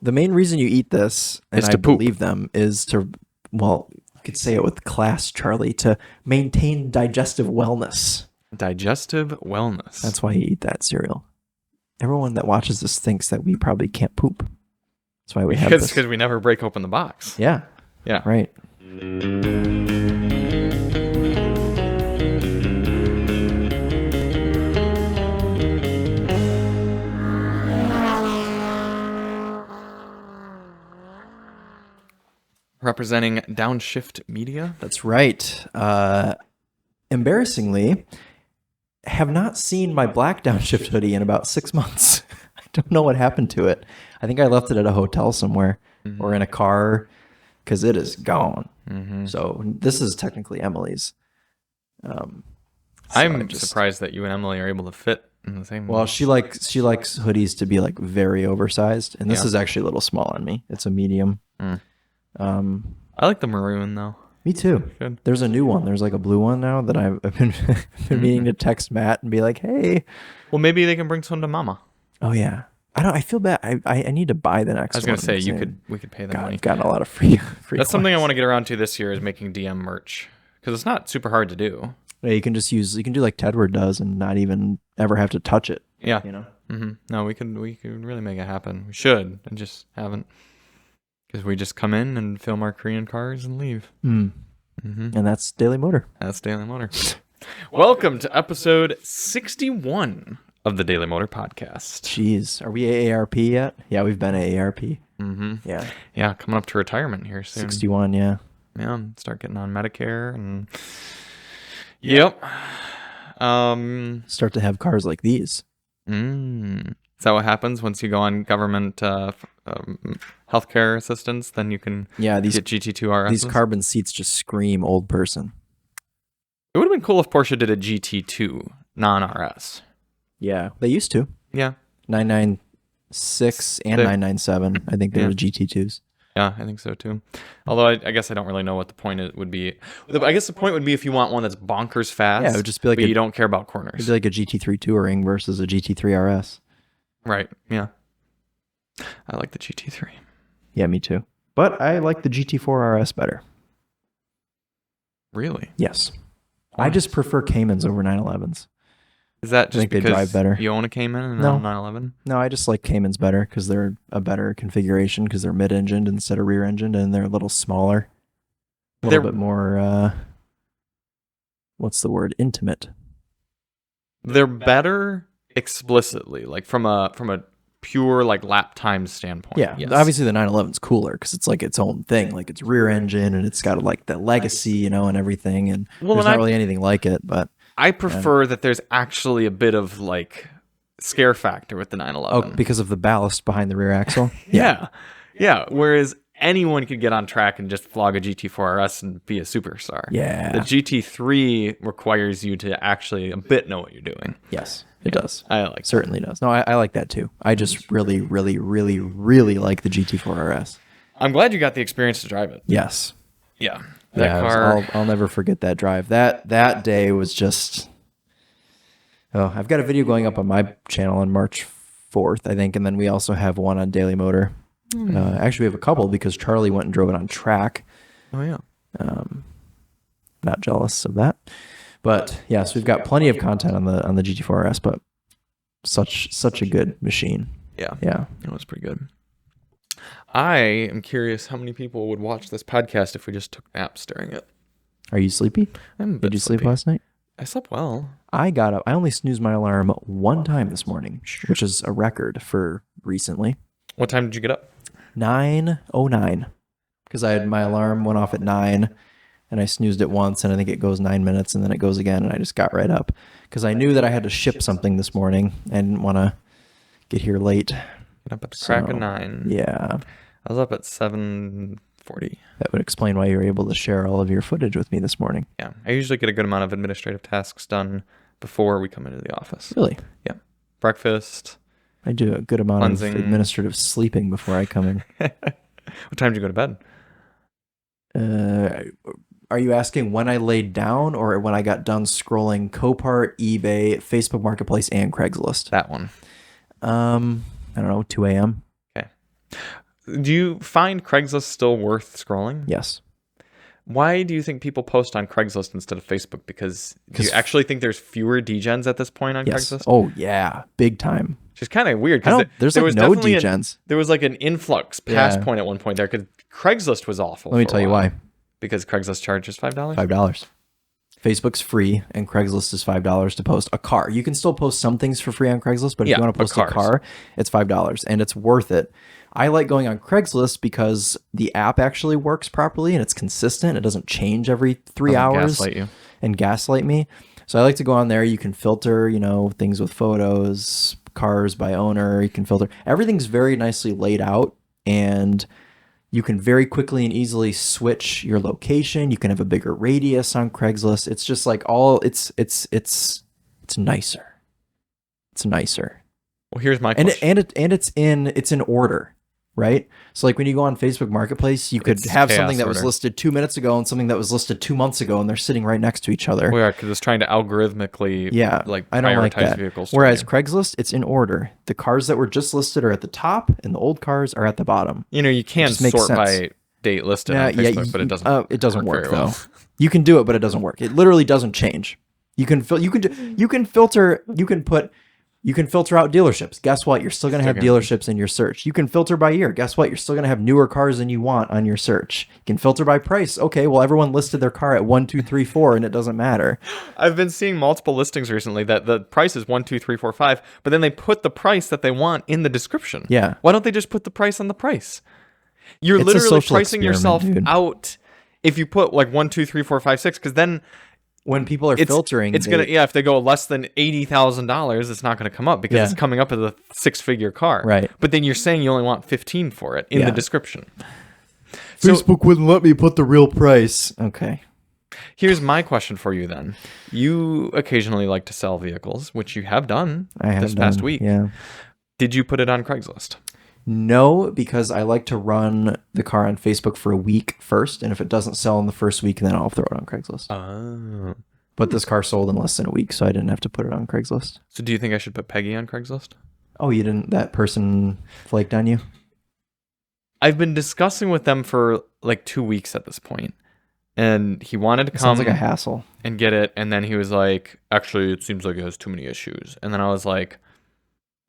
the main reason you eat this, and I believe them, is to, well, you could say it with class, Charlie, to maintain digestive wellness. Digestive wellness. That's why you eat that cereal. Everyone that watches this thinks that we probably can't poop. That's why we have this. Because we never break open the box. Yeah. Yeah. Right. Representing Downshift Media. That's right. Embarrassingly, have not seen my black Downshift hoodie in about 6 months. I don't know what happened to it. I think I left it at a hotel somewhere or in a car because it is gone. So this is technically Emily's. I'm surprised that you and Emily are able to fit in the same. Well, she likes hoodies to be like very oversized, and this is actually a little small on me. It's a medium. I like the maroon though. Me too. Good. There's a new one. There's like a blue one now that I've been meaning to text Matt and be like, hey. Well, maybe they can bring some to Mama. Oh yeah. I feel bad. I need to buy the next one. I was gonna say we could pay them money. I've gotten a lot of free. That's something I want to get around to this year is making DM merch because it's not super hard to do. Yeah, you can do like Tedward does and not even ever have to touch it. Yeah. You know. No, we could really make it happen. We should and just haven't. Because we just come in and film our Korean cars and leave. And that's Daily Motor. That's Daily Motor. Welcome to episode 61 of the Daily Motor Podcast. Jeez. Are we AARP yet? Yeah, we've been AARP. Yeah. Yeah, coming up to retirement here soon. 61, yeah. Yeah, start getting on Medicare and... Yep. Start to have cars like these. Is that what happens once you go on government healthcare assistance? Then you can get GT2 RS. These carbon seats just scream old person. It would have been cool if Porsche did a GT2 non-RS. Yeah, they used to. Yeah. 996 and 997. I think they were GT2s. Yeah, I think so too. Although I guess I don't really know what the point would be. I guess the point would be if you want one that's bonkers fast. Yeah, it would just be like but you don't care about corners. It'd be like a GT3 Touring versus a GT3 RS. Right. Yeah. I like the GT3. Yeah, me too. But I like the GT4 RS better. Really? Yes. I just prefer Caymans over 911s. Is that just because they drive better. You own a Cayman and not a 911? No, I just like Caymans better because they're a better configuration because they're mid-engined instead of rear-engined and they're a little smaller. A little bit more, what's the word? Intimate. They're better explicitly, like from a pure like lap time standpoint. Yeah, yes. Obviously the 911's cooler because it's like its own thing. Like it's rear engine and it's got like the legacy, and everything. And there's not really anything like it. But I prefer that there's actually a bit of like scare factor with the 911. Oh, because of the ballast behind the rear axle. Yeah. Whereas anyone could get on track and just flog a GT4 RS and be a superstar. Yeah. The GT3 requires you to actually a bit know what you're doing. Yes, it does. I like certainly does. No, I like that too. I just really, really, really, really like the GT4 RS. I'm glad you got the experience to drive it. Yes. Yeah. That car. I'll never forget that drive. That day was just. Oh, I've got a video going up on my channel on March 4th, I think, and then we also have one on Daily Motor. Actually, we have a couple because Charlie went and drove it on track. Oh yeah. Not jealous of that, but yes, we've got plenty of content on the GT4 RS, but such a good machine. Yeah. It was pretty good. I am curious how many people would watch this podcast if we just took naps during it. Are you sleepy? Did you sleep last night? I slept well. I got up. I only snoozed my alarm one time this morning, which is a record for recently. What time did you get up? 9:09, because my alarm went off at 9, and I snoozed it once, and I think it goes 9 minutes, and then it goes again, and I just got right up because I knew that I had to ship something this morning. I didn't want to get here late. Get up at the crack of 9. Yeah, I was up at 7:40. That would explain why you were able to share all of your footage with me this morning. Yeah, I usually get a good amount of administrative tasks done before we come into the office. Really? Yeah, breakfast. I do a good amount of administrative sleeping before I come in. What time did you go to bed? Are you asking when I laid down or when I got done scrolling Copart, eBay, Facebook Marketplace, and Craigslist? That one. I don't know, 2 a.m. Okay. Do you find Craigslist still worth scrolling? Yes. Why do you think people post on Craigslist instead of Facebook? Because do you actually think there's fewer degens at this point on Yes. Craigslist? Oh yeah, big time. Which is kind of weird I don't, because there's there like was no definitely degens. there was like an influx past Yeah. point at one point there because Craigslist was awful. Let me for a tell you while. why. Because Craigslist charges $5. $5. Facebook's free and Craigslist is $5 to post a car. You can still post some things for free on Craigslist, but if Yeah, you want to but post a car, it's $5 and it's worth it. I like going on Craigslist because the app actually works properly and it's consistent. It doesn't change every 3 hours Gaslight you. and gaslight me. So I like to go on there. You can filter, things with photos, cars by owner. You can filter. Everything's very nicely laid out, and you can very quickly and easily switch your location. You can have a bigger radius on Craigslist. It's just like it's nicer. It's nicer. Well, here's my question. And it's in order, right? So like when you go on Facebook Marketplace, you could have something that was listed 2 minutes ago and something that was listed 2 months ago, and they're sitting right next to each other. Well, yeah, because it's trying to algorithmically I don't like prioritize that. vehicles. Whereas Craigslist, it's in order. The cars that were just listed are at the top, and the old cars are at the bottom. You can sort by date listed on Facebook, but it doesn't work very well. though. You can do it, but it doesn't work. It literally doesn't change. You can filter out dealerships. Guess what? You're still going to have dealerships in your search. You can filter by year. Guess what? You're still going to have newer cars than you want on your search. You can filter by price. Okay, well, everyone listed their car at 1, 2, 3, 4, and it doesn't matter. I've been seeing multiple listings recently that the price is 1, 2, 3, 4, 5, but then they put the price that they want in the description. Yeah. Why don't they just put the price on the price? You're It's literally pricing yourself out if you put like 1, 2, 3, 4, 5, 6, because then when people are filtering, it's gonna if they go less than $80,000, it's not gonna come up because it's coming up as a 6-figure car. Right. But then you're saying you only want 15 for it in the description. Facebook wouldn't let me put the real price. Okay. Here's my question for you then. You occasionally like to sell vehicles, which you have done this past week. Yeah. Did you put it on Craigslist? No, because I like to run the car on Facebook for a week first, and if it doesn't sell in the first week, then I'll throw it on Craigslist. Oh. But this car sold in less than a week, so I didn't have to put it on Craigslist. So do you think I should put Peggy on Craigslist? Oh, you didn't? That person flaked on you? I've been discussing with them for like 2 weeks at this point, and he wanted to come. Sounds like a hassle. And get it, and then he was like, actually, it seems like it has too many issues. And then I was like,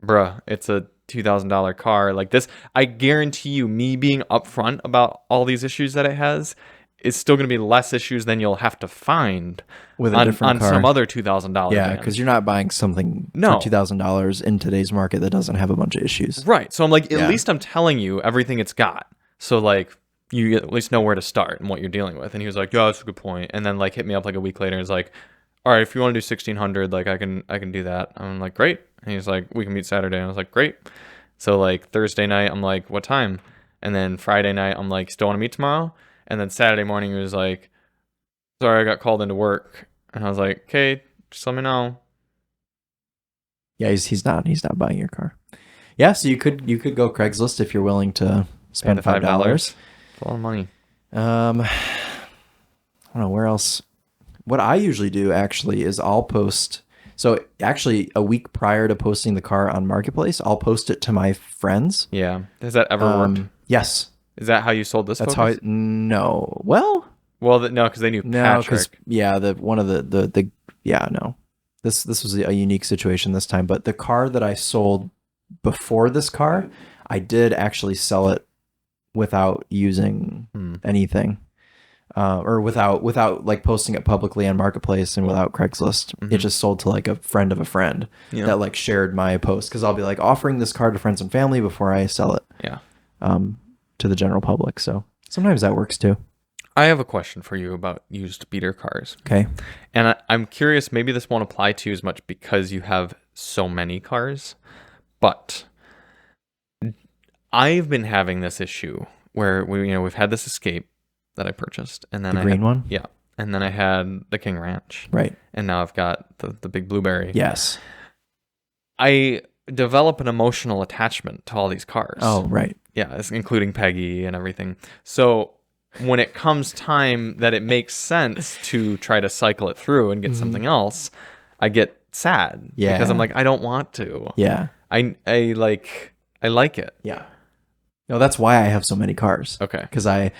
bruh, it's a $2,000 car like this. I guarantee you, me being upfront about all these issues that it has is still going to be less issues than you'll have to find with a different car. Some other $2,000. Yeah, because you're not buying something for $2,000 in today's market that doesn't have a bunch of issues. Right. So I'm like, at least I'm telling you everything it's got. So like, you at least know where to start and what you're dealing with. And he was like, yeah, that's a good point. And then like hit me up like a week later and was like, all right, if you want to do 1,600, like I can do that. I'm like, great. And he's like, we can meet Saturday. And I was like, great. So like Thursday night, I'm like, what time? And then Friday night, I'm like, still want to meet tomorrow? And then Saturday morning, he was like, sorry, I got called into work. And I was like, okay, just let me know. Yeah, he's not buying your car. Yeah, so you could go Craigslist if you're willing to spend $5. It's a lot of money. I don't know where else. What I usually do actually is I'll post. So actually, a week prior to posting the car on Marketplace, I'll post it to my friends. Yeah. Has that ever worked? Yes. Is that how you sold this? That's Focus? No. Well, no, because they knew Patrick. No. This was a unique situation this time. But the car that I sold before this car, I did actually sell it without using anything. Or without like posting it publicly on Marketplace and without Craigslist. It just sold to like a friend of a friend that like shared my post, because I'll be like offering this car to friends and family before I sell it. Yeah. To the general public. So sometimes that works too. I have a question for you about used beater cars. Okay. And I'm curious, maybe this won't apply to you as much because you have so many cars, but I've been having this issue where we've had this Escape that I purchased, and then the green one. Yeah, and then I had the King Ranch. Right. And now I've got the big Blueberry. Yes. I develop an emotional attachment to all these cars. Oh, right. Yeah, including Peggy and everything. So when it comes time that it makes sense to try to cycle it through and get something else, I get sad. Yeah. Because I'm like, I don't want to. Yeah. I like it. Yeah. No, that's why I have so many cars. Okay. Because I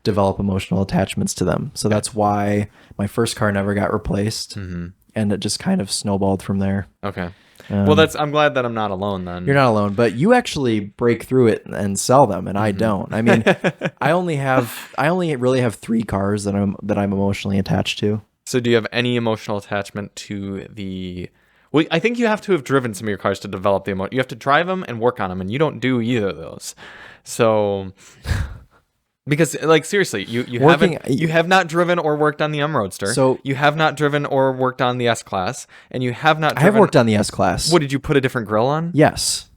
develop emotional attachments to them. So that's why my first car never got replaced. And it just kind of snowballed from there. Okay. Well, I'm glad that I'm not alone then. You're not alone, but you actually break through it and sell them, and I don't. I mean, I only really have 3 cars that I'm emotionally attached to. So do you have any emotional attachment to the... Well, I think you have to have driven some of your cars to develop the emotion. You have to drive them and work on them, and you don't do either of those. So... Because, like, seriously, you have not driven or worked on the M Roadster. So you have not driven or worked on the S Class, and you have not driven... I have worked on the S Class. What, did you put a different grill on? Yes.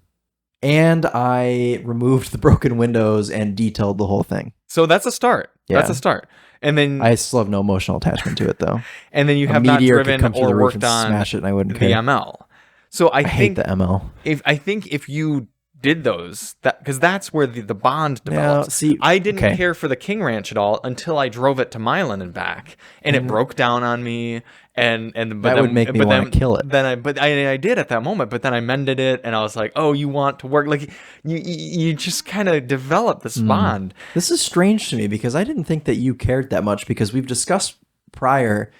And I removed the broken windows and detailed the whole thing. So that's a start. Yeah. That's a start. And then... I still have no emotional attachment to it, though. And then you have not driven or worked on smash it and I wouldn't the care. ML. So I hate the ML. If you did those, because that's where the bond develops. Yeah, see, I didn't care for the King Ranch at all until I drove it to Milan and back, and it broke down on me. But would make me want to kill it. I did at that moment, but then I mended it, and I was like, oh, you want to work, like you just kind of develop this bond. This is strange to me because I didn't think that you cared that much, because we've discussed prior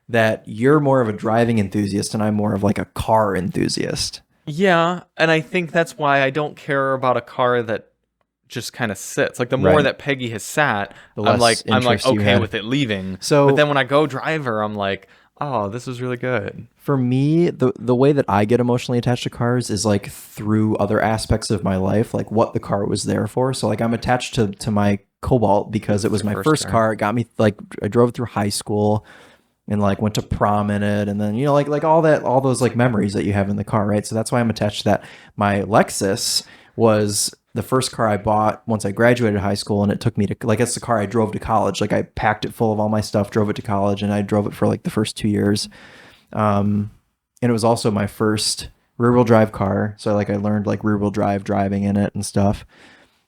that you're more of a driving enthusiast and I'm more of like a car enthusiast. Yeah, and I think that's why I don't care about a car that just kind of sits. Like the more that Peggy has sat, I'm like okay with it leaving. So, but then when I go drive her, I'm like, oh, this is really good. For me, the way that I get emotionally attached to cars is like through other aspects of my life, like what the car was there for. So like I'm attached to my Cobalt because it was my first car. It got me, like, I drove it through high school and like went to prom in it, and then, you know, like all those like memories that you have in the car, right? So that's why I'm attached to that. My Lexus was the first car I bought once I graduated high school, and it took me to, like, it's the car I drove to college. Like I packed it full of all my stuff, drove it to college, and I drove it for like the first 2 years. And it was also my first rear-wheel drive car, so like I learned like rear-wheel driving in it and stuff.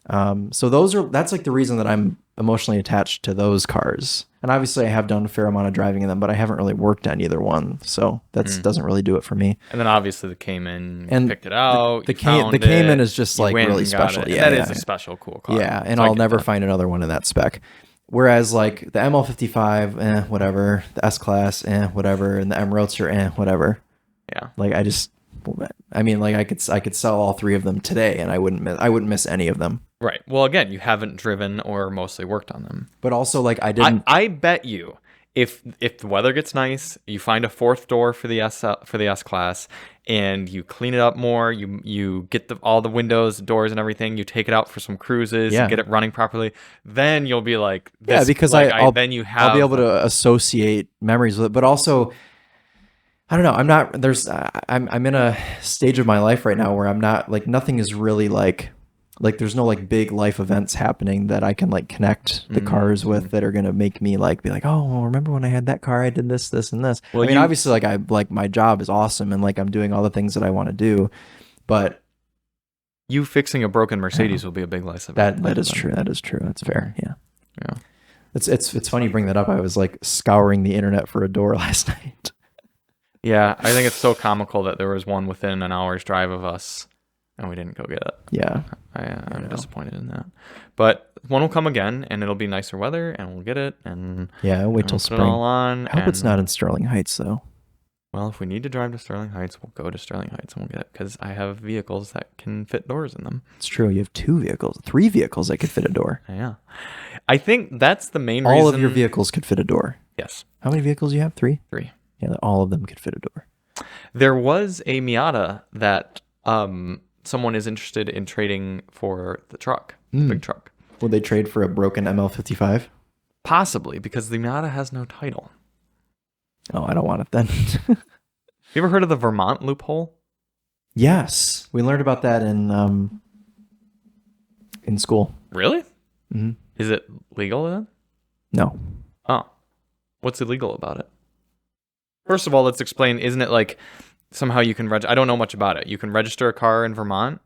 So that's like the reason that I'm emotionally attached to those cars. And obviously I have done a fair amount of driving in them, but I haven't really worked on either one. So that doesn't really do it for me. And then obviously the Cayman, and picked it out. The Cayman is just like really special. Yeah, that is a special, cool car. Yeah, and I'll never find another one in that spec. Whereas like the ML55, whatever. The S Class, whatever. And the M Roadster, whatever. Yeah. Like I could sell all 3 of them today, and I wouldn't miss any of them. Right. Well, again, you haven't driven or mostly worked on them. But also, like, I didn't. I bet you, if the weather gets nice, you find a 4th door for the S Class, and you clean it up more. You get all the windows, doors, and everything. You take it out for some cruises, and get it running properly. Then you'll be like, this, because like, I'll be able to associate memories with it. But also, I don't know. I'm in a stage of my life right now where I'm not, like, nothing is really like there's no like big life events happening that I can like connect the cars with that are going to make me like be like, oh, well, remember when I had that car, I did this, and this. Well, I mean, obviously like my job is awesome and like I'm doing all the things that I want to do, but you fixing a broken Mercedes will be a big life event. That is true. That is true. That's fair. Yeah. Yeah. It's funny you bring that up. I was like scouring the internet for a door last night. Yeah. I think it's so comical that there was one within an hour's drive of us, and we didn't go get it. Yeah. I'm disappointed in that. But one will come again, and it'll be nicer weather, and we'll get it. And wait till spring. Put it all on. I hope it's not in Sterling Heights, though. Well, if we need to drive to Sterling Heights, we'll go to Sterling Heights, and we'll get it, because I have vehicles that can fit doors in them. It's true. You have 2 vehicles, 3 vehicles that could fit a door. Yeah. I think that's the main reason. All of your vehicles could fit a door. Yes. How many vehicles do you have? 3? 3. Yeah, all of them could fit a door. There was a Miata that someone is interested in trading for the truck, the big truck. Would they trade for a broken ML55? Possibly, because the Miata has no title. Oh, I don't want it then. You ever heard of the Vermont loophole? Yes, we learned about that in school. Really? Mm-hmm. Is it legal then? No. Oh, what's illegal about it? First of all, let's explain. Isn't it like somehow you can I don't know much about it. You can register a car in Vermont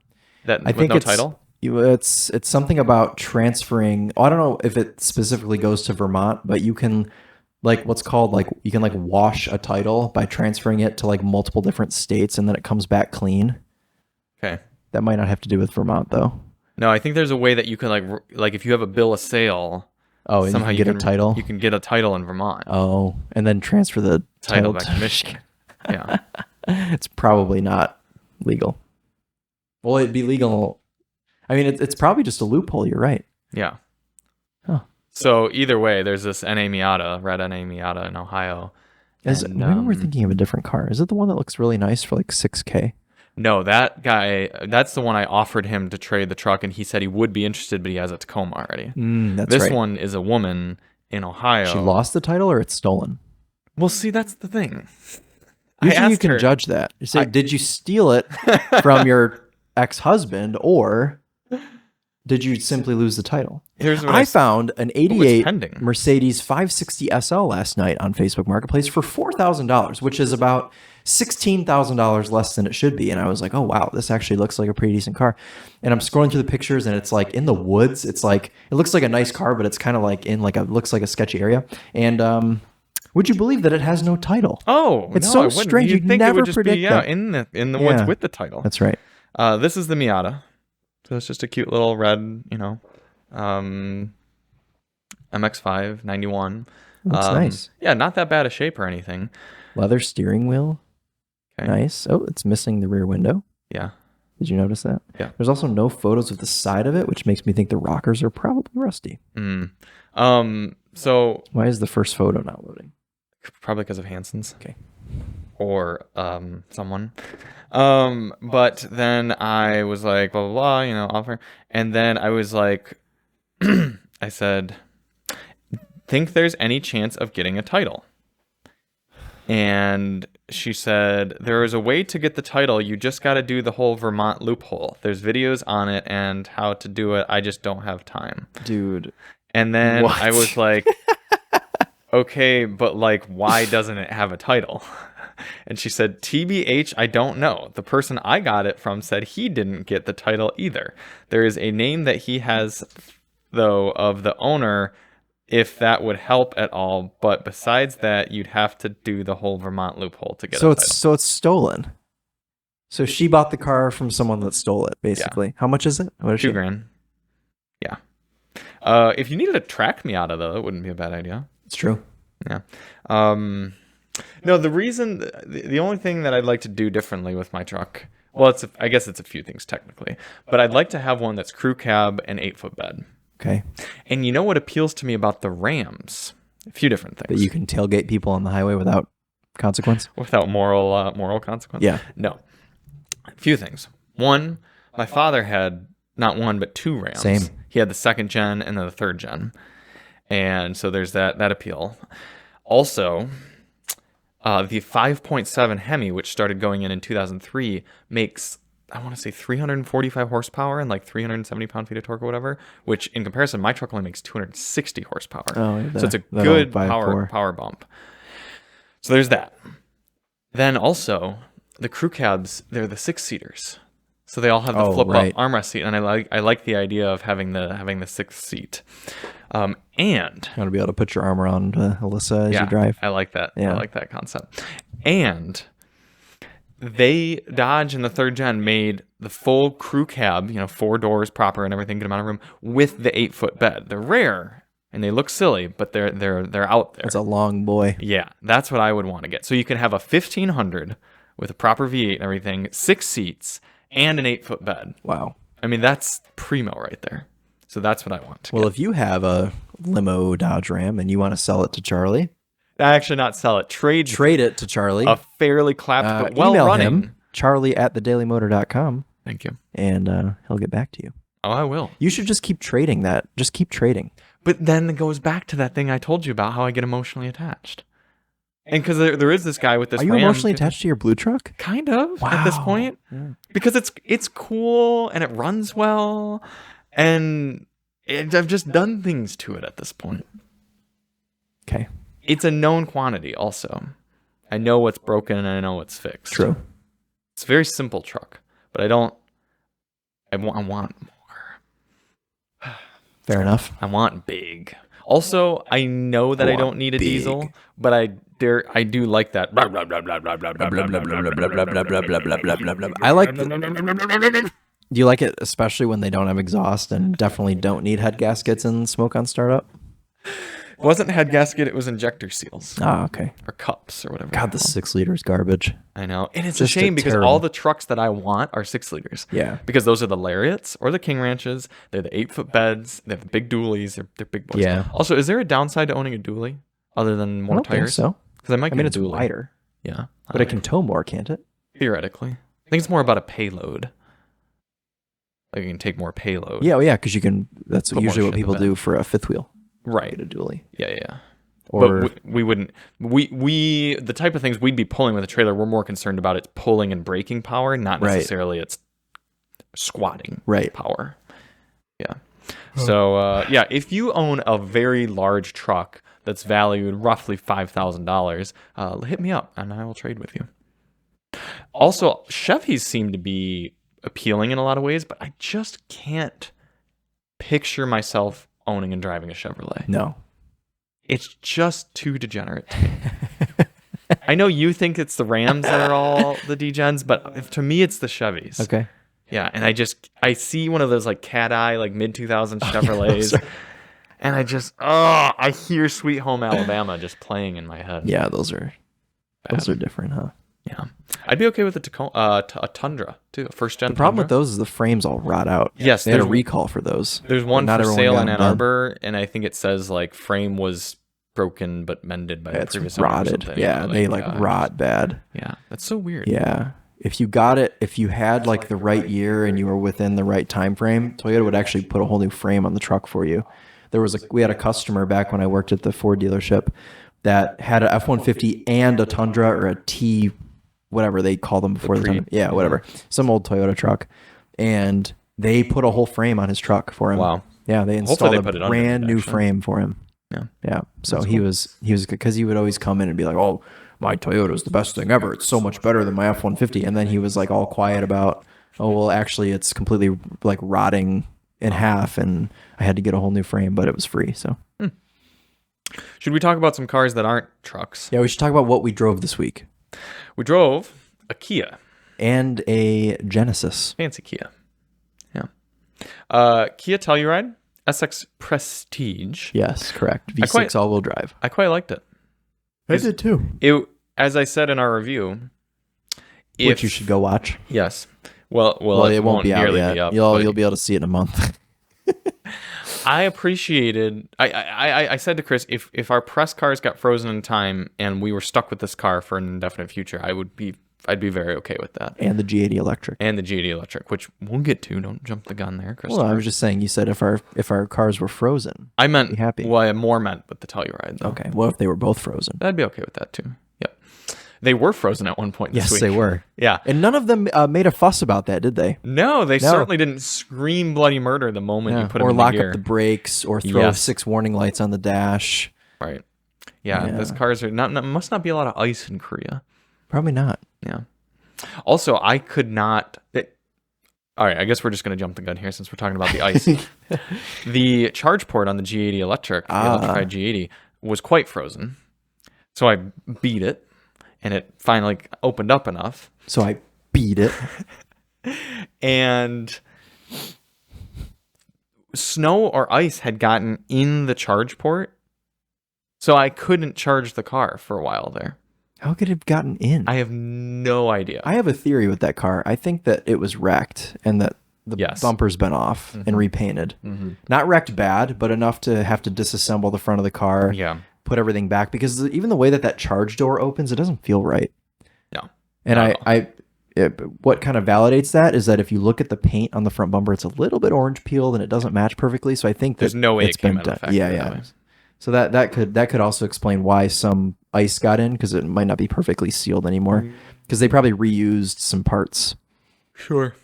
with no title? It's something about transferring. I don't know if it specifically goes to Vermont, but you can like what's called like you can like wash a title by transferring it to like multiple different states, and then it comes back clean. Okay. That might not have to do with Vermont though. No, I think there's a way that you can like if you have a bill of sale, Oh, and somehow you can get a title. You can get a title in Vermont. Oh, and then transfer the Title back to Michigan. Yeah. It's probably not legal. Well, it'd be legal. I mean, it's probably just a loophole. You're right. Yeah. Huh. So either way, there's this NA Miata, red NA Miata in Ohio. Maybe we're thinking of a different car. Is it the one that looks really nice for like $6,000? No, that guy, that's the one I offered him to trade the truck, and he said he would be interested, but he has a Tacoma already. That's this right. one is a woman in Ohio. She lost the title or it's stolen? Well, see, that's the thing. Usually you can judge that. You say, did you steal it from your ex-husband, or did you simply lose the title? I found an 88 Mercedes 560 SL last night on Facebook Marketplace for $4,000, which is about $16,000 less than it should be. And I was like, oh, wow, this actually looks like a pretty decent car. And I'm scrolling through the pictures, and it's like in the woods. It's like, it looks like a nice car, but it's kind of like in like looks like a sketchy area. And would you believe that it has no title? Oh, it's so strange. You'd think never it would just predict be, that. in the woods with the title. That's right. This is the Miata. So it's just a cute little red, MX-5 91. Looks nice. Yeah, not that bad a shape or anything. Leather steering wheel. Okay. Nice. Oh, it's missing the rear window. Yeah. Did you notice that? Yeah. There's also no photos of the side of it, which makes me think the rockers are probably rusty. So why is the first photo not loading? Probably because of Hanson's. Okay. Or someone. But then I was like, blah, blah, blah, offer. And then I was like, I said, think there's any chance of getting a title? And she said, there is a way to get the title. You just got to do the whole Vermont loophole. There's videos on it and how to do it. I just don't have time. Dude. And then I was like, okay, but like, why doesn't it have a title? And she said, TBH, I don't know. The person I got it from said he didn't get the title either. There is a name that he has, though, of the owner, if that would help at all. But besides that, you'd have to do the whole Vermont loophole to get a title. So it's stolen. So she bought the car from someone that stole it, basically. Yeah. How much is it? What is $2,000. Yeah. If you needed a track Miata, though, it wouldn't be a bad idea. It's true. Yeah. No, the only thing that I'd like to do differently with my truck, well, I guess it's a few things technically, but I'd like to have one that's crew cab and 8-foot bed. Okay. And you know what appeals to me about the Rams? A few different things. That you can tailgate people on the highway without consequence? Without moral consequence? Yeah. No. A few things. One, my father had not one, but 2 Rams. Same. He had the 2nd gen and then the 3rd gen. And so there's that appeal. Also, the 5.7 Hemi, which started going in 2003, makes, I want to say, 345 horsepower and like 370 pound-feet of torque or whatever, which in comparison, my truck only makes 260 horsepower. Oh, so it's a good power bump. So there's that. Then also, the crew cabs, they're the 6-seaters. So they all have the flip-up armrest seat, and I like the idea of having the 6th seat. And you want to be able to put your arm around Alyssa as you drive. I like that. Yeah. I like that concept. And Dodge in the 3rd gen made the full crew cab, 4 doors proper and everything, good amount of room, with the 8-foot bed. They're rare and they look silly, but they're out there. It's a long boy. Yeah, that's what I would want to get. So you can have a 1500 with a proper V8 and everything, 6 seats, and an 8-foot bed. Wow. I mean, that's primo right there. So that's what I want to get. If you have a limo Dodge Ram and you want to sell it to Charlie. Actually, not sell it. Trade it to Charlie. A fairly clapped, but email well-running. Him, charlie@thedailymotor.com. Thank you. And he'll get back to you. Oh, I will. You should just keep trading that. Just keep trading. But then it goes back to that thing I told you about, how I get emotionally attached. And because there is this guy with this Are you emotionally attached to your blue truck? Kind of, at this point. Yeah. Because it's cool, and it runs well, and I've just done things to it at this point. Okay. It's a known quantity also. I know what's broken, and I know what's fixed. True. It's a very simple truck, but I want more. Fair enough. I want big. Also, I know that I don't need a diesel, but I do like that. I like Do you like it, especially when they don't have exhaust and definitely don't need head gaskets and smoke on startup? It wasn't head gasket, it was injector seals. Ah, okay. Or cups or whatever. God, the 6 liters garbage. I know. And it's Just a shame because terrible. all the trucks that I want are 6 liters. Yeah. Because those are the Lariats or the King Ranches. They're the 8-foot beds. They have the big dualies. They're big boys. Yeah. Also, is there a downside to owning a dually other than more I don't think tires? so. Because I might I get mean, a it's dually. wider, Yeah. but it can tow more, can't it? Theoretically. I think it's more about a payload. Like you can take more payload. Yeah, well, yeah, because you can. That's Put more usually what shit in people the bed. do for a fifth wheel. Right. Get a dually. Yeah. Or But we wouldn't. We the type of things we'd be pulling with a trailer, we're more concerned about its pulling and braking power, not Right. necessarily its squatting Right. power. Yeah. So yeah, if you own a very large truck that's valued roughly $5,000, hit me up and I will trade with you. Also, Chevys seem to be appealing in a lot of ways, but I just can't picture myself owning and driving a Chevrolet. no. It's just too degenerate to me. I know you think it's the Rams that are all the degens, but to me, it's the Chevys. Okay. Yeah, and I see one of those like cat eye, like mid 2000s Chevrolets, and I hear Sweet Home Alabama just playing in my head. Yeah, those are different, huh? Yeah, I'd be okay with a Tundra too, a first gen. The problem with those is the frames all rot out. Yes, they had a there's- recall for those. There's one Not for everyone sale got in them Ann done. Arbor, and I think it says like frame was broken but mended by the It's previous owner or rotted. something. Yeah, they like rot bad. Yeah, that's so weird. Yeah. If you got it, if you had like the right year and you were within the right time frame, Toyota would actually put a whole new frame on the truck for you. We had a customer back when I worked at the Ford dealership that had a F-150 and a Tundra or a T, whatever they call them before the Tundra. Yeah, whatever. Some old Toyota truck. And they put a whole frame on his truck for him. Wow. Yeah, they Hopefully installed they a put it brand underneath, new actually. frame for him. Yeah. Yeah. So he was because he would always come in and be like, "Oh, my Toyota is the best thing ever. It's so much better than my F-150." And then he was like all quiet about, "Oh, well, actually, it's completely like rotting in half, and I had to get a whole new frame, but it was free." So Should we talk about some cars that aren't trucks? yeah, we should talk about what we drove this week We drove a and a Genesis. fancy Kia. Yeah. Kia Telluride SX Prestige. Yes, correct. V6 all-wheel drive. I quite liked it. I did too. It, as I said in our review, Which you should go watch. Yes. Well, It won't be out nearly yet. be up, You'll but be able to see it in a month. I appreciated. I said to Chris, if our press cars got frozen in time and we were stuck with this car for an indefinite future, I'd be very okay with that. And the G80 electric. And the G80 Electric, which we'll get to. Don't jump the gun there, Chris. Well, I was just saying. You said if our cars were frozen. I meant be happy. Well, I more meant with the Telluride. Though. Okay. What if they were both frozen? I'd be okay with that too. Yep. They were frozen at one point this Yes, week. they were. Yeah. And none of them made a fuss about that, did they? No, they certainly didn't scream bloody murder the moment you put them Or in lock the gear. up the brakes, or throw Yes. 6 warning lights on the dash. Right. Yeah, those cars are must not be a lot of ice in Korea. Probably not. Yeah. Also, I could not. All right, I guess we're just going to jump the gun here since we're talking about the ice. The charge port on the G80 Electric, the electrified G80, was quite frozen. So I beat it, and it finally opened up enough. So I beat it. And snow or ice had gotten in the charge port, so I couldn't charge the car for a while there. How could it have gotten in? I have no idea. I have a theory with that car. I think that it was wrecked and that the bumper's been off and repainted. Not wrecked bad, but enough to have to disassemble the front of the car, Yeah. put everything back. Because even the way that charge door opens, it doesn't feel right. No. And what kind of validates that is that if you look at the paint on the front bumper, it's a little bit orange peeled and it doesn't match perfectly. So I think There's no way it's it came been out of the done. factory Yeah, that yeah. way. So that could also explain why some ice got in, because it might not be perfectly sealed anymore, because they probably reused some parts. Sure.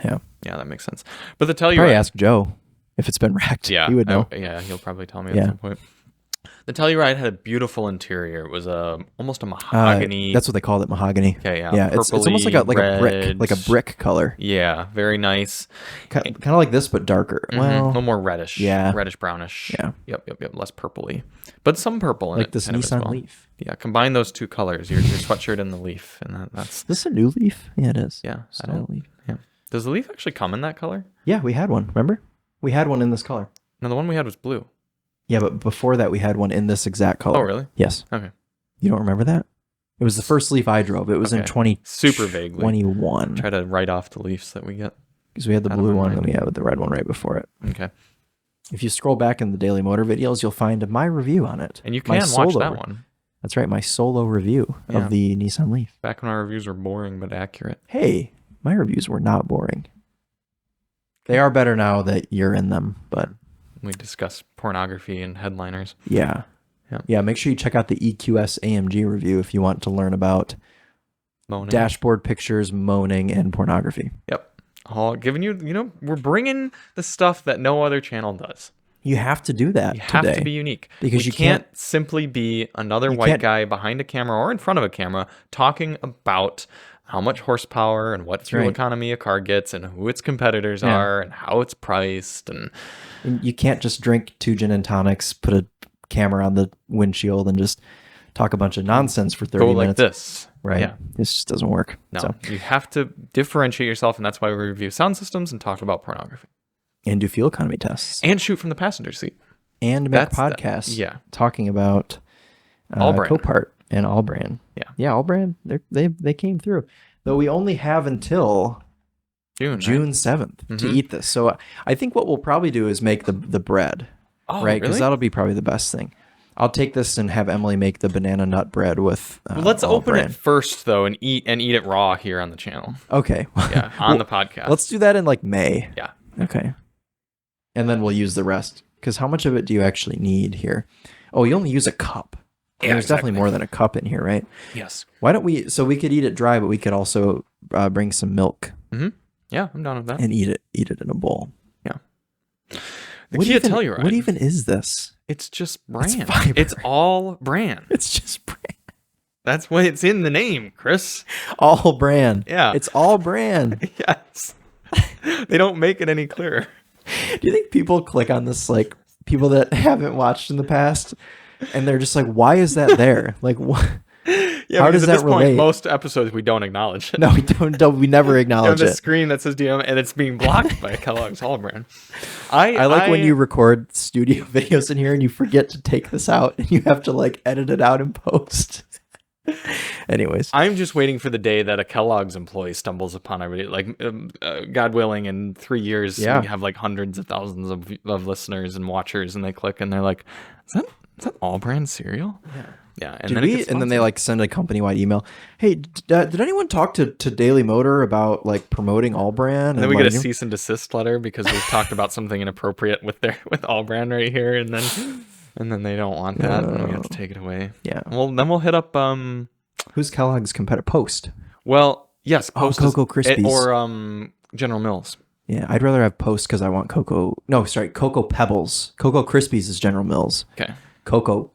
Yeah. Yeah, that makes sense. But the Probably Telluride, ask Joe if it's been wrecked. yeah, He would know. yeah, he'll probably tell me Yeah. at some point. The Telluride had a beautiful interior. It was almost a mahogany. That's what they called it, mahogany. Okay, yeah, Yeah, it's almost like a purpley, brick, like a brick color. Yeah, very nice. Kind of like this, but darker. A Well, little more reddish. yeah. Reddish brownish. Yeah. Yep. Less purpley, but some purple in like it. this kind of as Nissan well. Leaf. Yeah, combine those two colors, your sweatshirt and the Leaf, and that's Is this a new Leaf? Yeah, it is. yeah. Style Leaf. Yeah. Does the Leaf actually come in that color? Yeah, we had one. Remember? We had one in this color. No, the one we had was blue. Yeah, but before that, we had one in this exact color. Oh, really? Yes. Okay. You don't remember that? It was the first Leaf I drove. It was in Super vaguely. 21. Try to write off the Leafs that we get. Because we had the blue one and we had the red one right before it. Okay. If you scroll back in the Daily Motor videos, you'll find my review on it. And you can watch that one. That's right, my solo review of the Nissan Leaf. Back when our reviews were boring but accurate. Hey, my reviews were not boring. They are better now that you're in them, but... We discuss pornography and headliners. Yeah. Yeah, make sure you check out the EQS AMG review if you want to learn about dashboard pictures, moaning, and pornography. Yep. All giving you, we're bringing the stuff that no other channel does. You have to do that today. You have to be unique. Because you can't simply be another white guy behind a camera or in front of a camera talking about how much horsepower and what fuel economy a car gets and who its competitors are and how it's priced. And you can't just drink 2 gin and tonics, put a camera on the windshield and just talk a bunch of nonsense for 30 minutes. Go like this. Right. Yeah. This just doesn't work. No, you have to differentiate yourself, and that's why we review sound systems and talk about pornography. And do fuel economy tests. And shoot from the passenger seat. And make podcasts talking about Copart and Allbrand. Yeah. Yeah, Allbrand, they came through. Though we only have until June 7th to eat this. So I think what we'll probably do is make the bread. Oh, right? Because that'll be probably the best thing. I'll take this and have Emily make the banana nut bread with let's open it first, though, and eat it raw here on the channel. Okay. Yeah, on the podcast. Let's do that in like May. Yeah. Okay. And then we'll use the rest. Because how much of it do you actually need here? Oh, you only use a cup. Yeah, there's definitely more than a cup in here, right? Yes. Why don't we... So we could eat it dry, but we could also bring some milk. Mm-hmm. Yeah, I'm down with that. And eat it in a bowl. Yeah. The Kia Telluride. What even is this? It's just brand. It's all brand. It's just brand. That's why it's in the name, Chris. All brand. Yeah. It's all brand. Yes. They don't make it any clearer. Do you think people click on this, like people that haven't watched in the past, and they're just like, why is that there? Like, what? Yeah, how does that relate? Point, most episodes we don't acknowledge it. No, we don't. We never acknowledge it. The screen that says DM, and it's being blocked by Kellogg's Allbrand. I like when you record studio videos in here and you forget to take this out, and you have to like edit it out in post. Anyways, I'm just waiting for the day that a Kellogg's employee stumbles upon our video. Like, God willing, in 3 years, we have like hundreds of thousands of listeners and watchers, and they click and they're like, "Is that Allbrand cereal?" Yeah. Yeah, and then they like send a company-wide email. Hey, did anyone talk to Daily Motor about like promoting Allbrand? And then we get a cease and desist letter because we've talked about something inappropriate with Allbrand right here, and then they don't want that, and we have to take it away. Yeah. Well, then we'll hit up who's Kellogg's competitor? Post. Well, yes, Post Cocoa Krispies or General Mills. Yeah, I'd rather have Post because I want Cocoa. No, sorry, Cocoa Pebbles. Cocoa Krispies is General Mills. Okay. Cocoa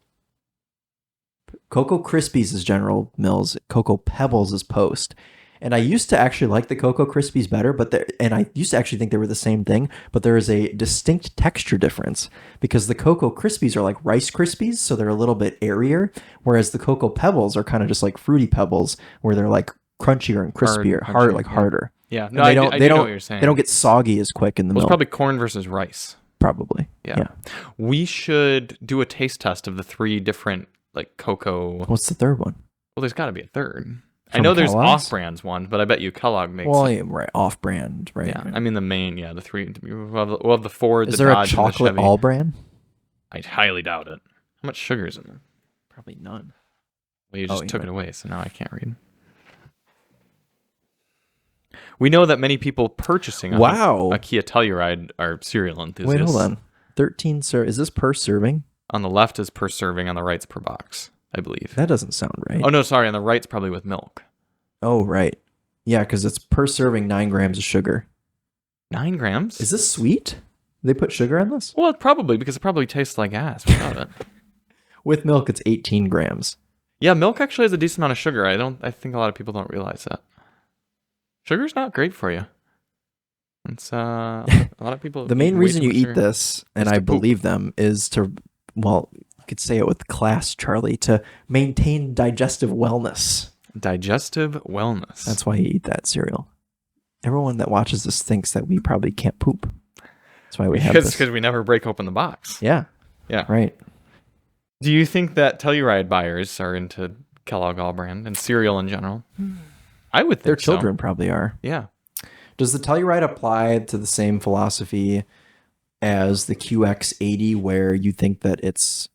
Krispies is General Mills. Cocoa Pebbles is Post. And I used to actually like the Cocoa Krispies better, and I used to actually think they were the same thing, but there is a distinct texture difference because the Cocoa Krispies are like Rice Krispies, so they're a little bit airier, whereas the Cocoa Pebbles are kind of just like Fruity Pebbles, where they're like crunchier and crispier, harder. Yeah, no, I do know what you're saying. They don't get soggy as quick in the milk. It's probably corn versus rice. Probably. Yeah. We should do a taste test of the 3 different like cocoa. What's the third one? Well, there's got to be a third. I know there's off-brands one, but I bet you Kellogg makes it. Right, off-brand, right? Yeah, I mean the main, the 3. We'll have the Ford, is the there Dodge, a chocolate and the Chevy. all-brand? I highly doubt it. How much sugar is in there? Probably none. Well, you just took it away, so now I can't read. We know that many people purchasing a Kia Telluride are cereal enthusiasts. Wait, hold on. 13 is this per serving? On the left is per serving, on the right's per box, I believe. That doesn't sound right. Oh, no, sorry. On the right's probably with milk. Oh, right. Yeah, because it's per serving 9 grams of sugar. 9 grams? Is this sweet? They put sugar on this? Well, probably, because it probably tastes like ass without it. With milk, it's 18 grams. Yeah, milk actually has a decent amount of sugar. I think a lot of people don't realize that. Sugar's not great for you. It's a lot of people. The main reason you eat this, and I believe them, is to, well, you could say it with class, Charlie, to maintain digestive wellness. Digestive wellness. That's why you eat that cereal. everyone that watches this thinks that we probably can't poop. That's why we have this. Because we never break open the box. Yeah. Yeah. Right. Do you think that Telluride buyers are into Kellogg All-Brand and cereal in general? I would think Their children probably are. Yeah. Does the Telluride apply to the same philosophy as the QX80, where you think that it's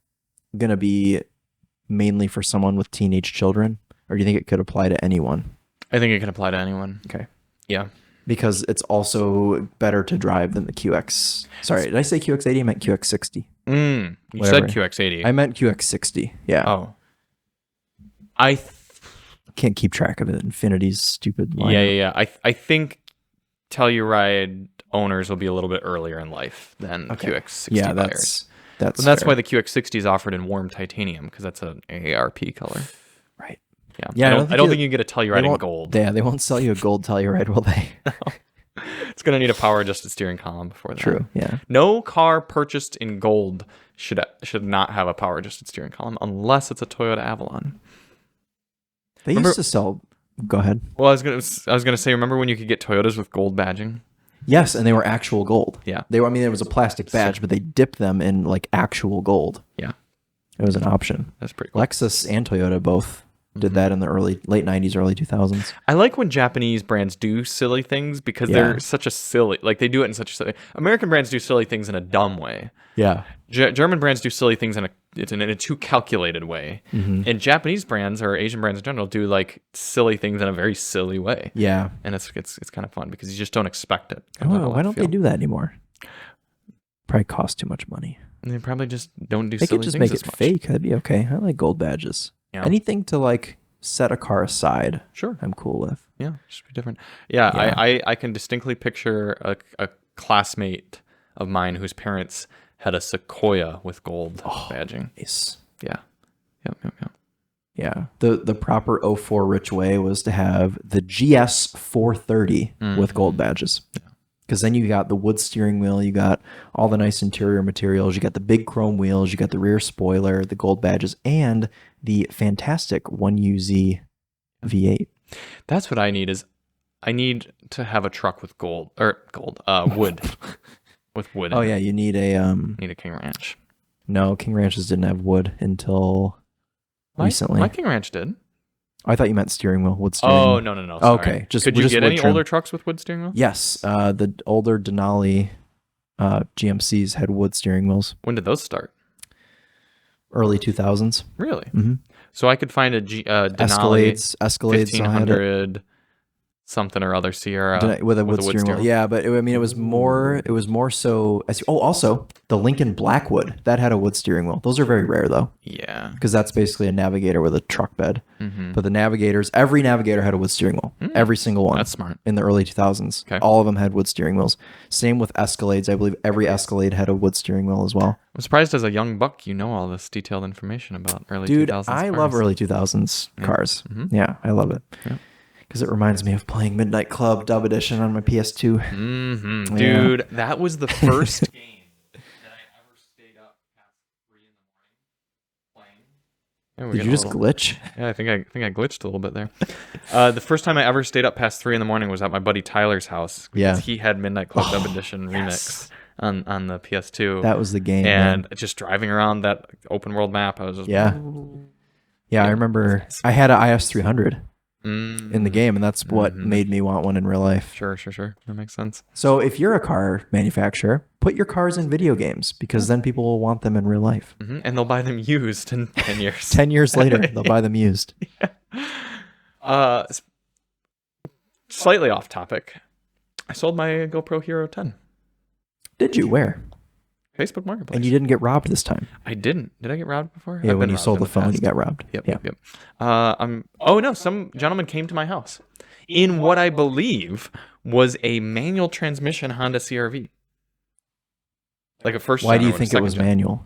going to be mainly for someone with teenage children? Or do you think it could apply to anyone? I think it can apply to anyone. Okay. Yeah. Because it's also better to drive than the QX. Sorry, did I say QX80? I meant QX60. You Whatever. said QX80. I meant QX60. Yeah. Oh. Can't keep track of it. Infinity's stupid lineup. Yeah. I think Telluride owners will be a little bit earlier in life than QX60 yeah, buyers. That's fair. why the QX60 is offered in warm titanium, because that's an AARP color. Right. Yeah. I don't think you get a Telluride in gold. Yeah, they won't sell you a gold Telluride, will they? It's going to need a power adjusted steering column before that. True, yeah. No car purchased in gold should not have a power adjusted steering column unless it's a Toyota Avalon. They used to sell. Go ahead. Well, I was gonna say, remember when you could get Toyotas with gold badging? Yes, and they were actual gold. Yeah. They were. I mean, there was a plastic badge, but they dipped them in like actual gold. Yeah. It was an option. That's pretty cool. Lexus and Toyota both did that in the late 90s, early 2000s. I like when Japanese brands do silly things, because they're such a silly, like they do it in such a silly. American brands do silly things in a dumb way. Yeah. German brands do silly things in a too calculated way. And Japanese brands, or Asian brands in general, do like silly things in a very silly way. Yeah. And it's kind of fun because you just don't expect it. Why don't they do that anymore? Probably cost too much money. And they probably just don't do They silly could just things make as it much. fake. That'd be okay. I like gold badges. Yeah. Anything to like set a car aside. Sure. I'm cool with. Yeah, just be different. Yeah. I can distinctly picture a classmate of mine whose parents had a Sequoia with gold badging. Nice. Yeah. Yep. Yeah. The proper 04 rich way was to have the GS 430 with gold badges. Because then you got the wood steering wheel, you got all the nice interior materials, you got the big chrome wheels, you got the rear spoiler, the gold badges, and the fantastic 1UZ V8. That's what I need. I need to have a truck with wood. With wood. Oh yeah, you need a Need a King Ranch. No, King Ranches didn't have wood until recently. My King Ranch did. Oh, I thought you meant steering wheel, wood steering Oh, wheel. no. Sorry. Okay, Could you get any older trucks with wood steering wheel? Yes, the older Denali GMCs had wood steering wheels. When did those start? Early 2000s. Really? Mm-hmm. So I could find a Denali Escalades 1500 something or other Sierra with a wood steering wheel. Yeah, but it was more so. Also the Lincoln Blackwood that had a wood steering wheel. Those are very rare though. Yeah, because that's basically a Navigator with a truck bed. But the Navigators, every Navigator had a wood steering wheel. Every single one. That's smart. In the early 2000s, all of them had wood steering wheels. Same with Escalades. I believe every Escalade had a wood steering wheel as well. I'm surprised as a young buck you know all this detailed information about early 2000s I cars. love early 2000s cars. Yeah, I love it. Yeah. Because it reminds me of playing Midnight Club Dub Edition on my PS2. Yeah. Dude, that was the first game that I ever stayed up past 3 in the morning playing. Did you just glitch? Yeah, I think I glitched a little bit there. The first time I ever stayed up past 3 in the morning was at my buddy Tyler's house. Because he had Midnight Club Dub Edition remix on the PS2. That was the game. And just driving around that open world map, I was just... Yeah, I remember I had an IS-300 in the game, and that's what made me want one in real life. Sure. That makes sense. So if you're a car manufacturer, put your cars in video games, because then people will want them in real life. And they'll buy them used in 10 years. 10 years later, they'll buy them used. Slightly off topic. I sold my GoPro Hero 10. Did you? Where? Facebook Marketplace. And you didn't get robbed this time. I didn't. Did I get robbed before? Yeah, when you sold the phone, you got robbed. Yep. Oh no, some gentleman came to my house in what I believe was a manual transmission Honda CR-V. Like a first. Why do you think it was manual?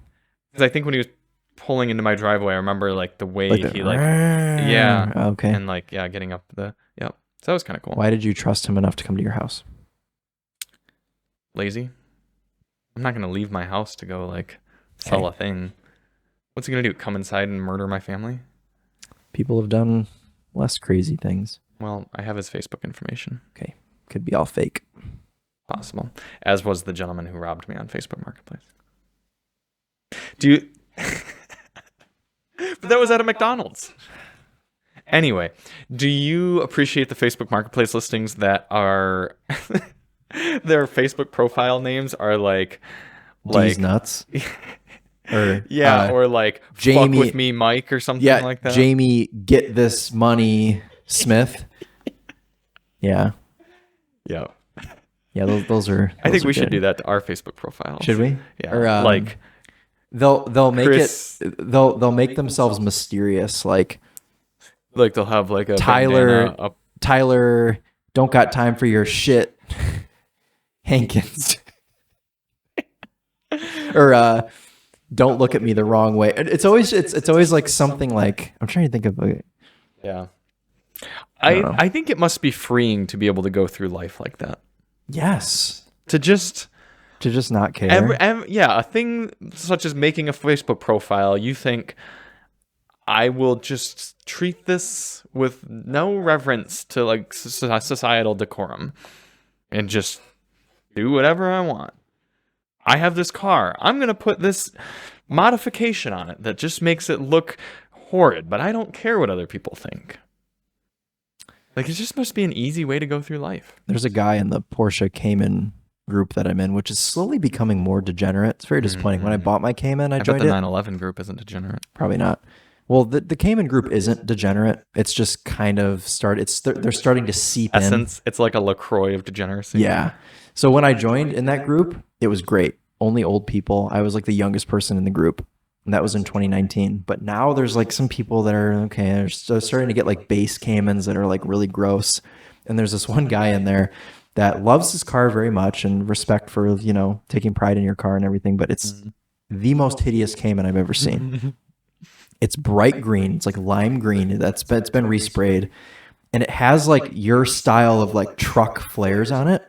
Because I think when he was pulling into my driveway, I remember like the way Okay. And getting up the So that was kind of cool. Why did you trust him enough to come to your house? Lazy. I'm not going to leave my house to go sell a thing. What's he going to do? Come inside and murder my family? People have done less crazy things. Well, I have his Facebook information. Okay, Could be all fake. Possible. As was the gentleman who robbed me on Facebook Marketplace. Do you... But that was at a McDonald's. Anyway, do you appreciate the Facebook Marketplace listings that are... their Facebook profile names are like... D's nuts. Or, or like Jamie, fuck with me, Mike, or something like that. Jamie, get this money, Smith. Yeah. Yeah. Yeah, those are. I think we should good. do that to our Facebook profile. Should we? Yeah. Or, like they'll make Chris, they'll make themselves mysterious, like they'll have like a Tyler. bandana up. Tyler, don't got time for your shit, Hankins. Or don't look at me the wrong way. It's always like something like, I'm trying to think of a... Yeah. I think it must be freeing to be able to go through life like that. Yes. To just not care. A thing such as making a Facebook profile, you think, I will just treat this with no reverence to like societal decorum and just do whatever I want. I have this car. I'm going to put this modification on it that just makes it look horrid, but I don't care what other people think. Like, it just must be an easy way to go through life. There's a guy in the Porsche Cayman group that I'm in, which is slowly becoming more degenerate. It's very disappointing. When I bought my Cayman, I joined bet the it. 911 group isn't degenerate. Probably not. Well, the Cayman group isn't degenerate. It's just kind of they're starting to seep in. It's like a LaCroix of degeneracy. Yeah. So when I joined in that group, it was great. Only old people. I was like the youngest person in the group. And that was in 2019. But now there's like some people that are, okay, they're starting to get like base Caymans that are like really gross. And there's this one guy in there that loves his car very much and respect for, taking pride in your car and everything. But it's the most hideous Cayman I've ever seen. It's bright green. It's like lime green. It's been resprayed. And it has like your style of like truck flares on it.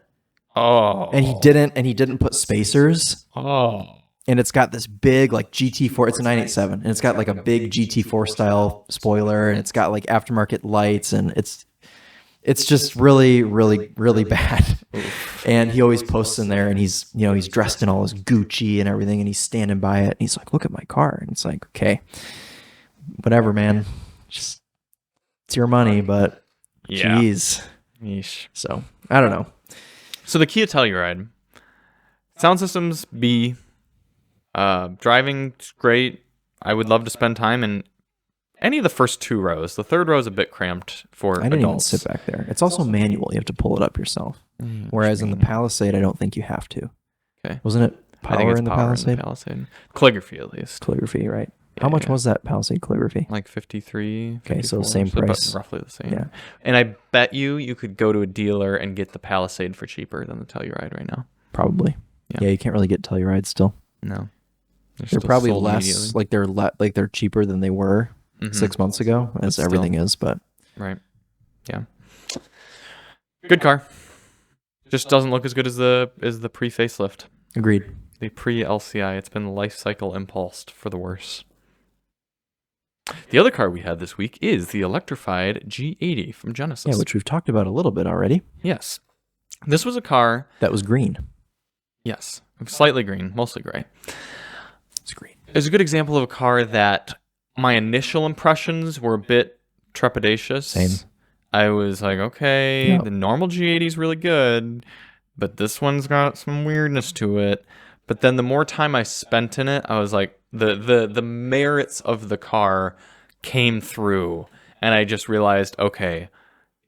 Oh. And he didn't put spacers. Oh. And it's got this big like GT4. It's a 987, and it's got like a big GT4 style spoiler, and it's got like aftermarket lights, and it's just really, really, really bad. And he always posts in there, and he's dressed in all his Gucci and everything, and he's standing by it, and he's like, "Look at my car," and it's like, okay, whatever, man. Just it's your money, but geez. Yeesh. So I don't know. So the Kia Telluride, sound systems B. Driving's great. I would love to spend time in any of the first two rows. The third row is a bit cramped for adults. I didn't even sit back there. It's also manual. You have to pull it up yourself. Whereas in the Palisade, I don't think you have to. Okay. Wasn't it I think it's in the power Palisade? in the Palisade. Calligraphy, at least. Calligraphy, right? How much was that Palisade calligraphy? Like 53. Okay, so 54, same price. Roughly the same. Yeah. And I bet you could go to a dealer and get the Palisade for cheaper than the Telluride right now. Probably. Yeah, you can't really get Telluride still. No. They're probably less, like they're cheaper than they were 6 months ago, as everything is, but. Right. Yeah. Good car. Just doesn't look as good as the pre-facelift. Agreed. The pre-LCI. It's been life cycle impulsed for the worse. The other car we had this week is the electrified G80 from Genesis. Yeah, which we've talked about a little bit already. Yes. This was a car that was green. Yes. Slightly green, mostly gray. It's green. It's a good example of a car that my initial impressions were a bit trepidatious. Same. I was like, okay, the normal G80 is really good, but this one's got some weirdness to it. But then the more time I spent in it, I was like, the merits of the car came through, and I just realized, okay,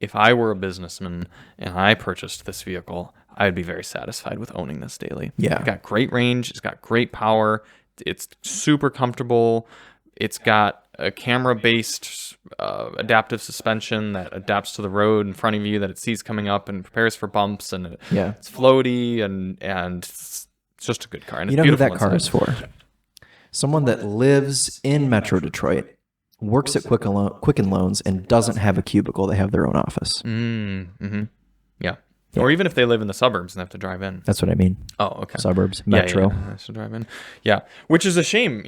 if I were a businessman and I purchased this vehicle, I'd be very satisfied with owning this daily. Yeah. It's got great range. It's got great power. It's super comfortable. It's got a camera-based adaptive suspension that adapts to the road in front of you that it sees coming up and prepares for bumps. And it's floaty and it's just a good car. And you know who that car is for? Someone that lives in Metro Detroit, works at Quicken Loans, and doesn't have a cubicle. They have their own office. Yeah. Or even if they live in the suburbs and have to drive in. That's what I mean. Oh, okay. Suburbs, Metro. Yeah, has to drive in. Yeah, which is a shame,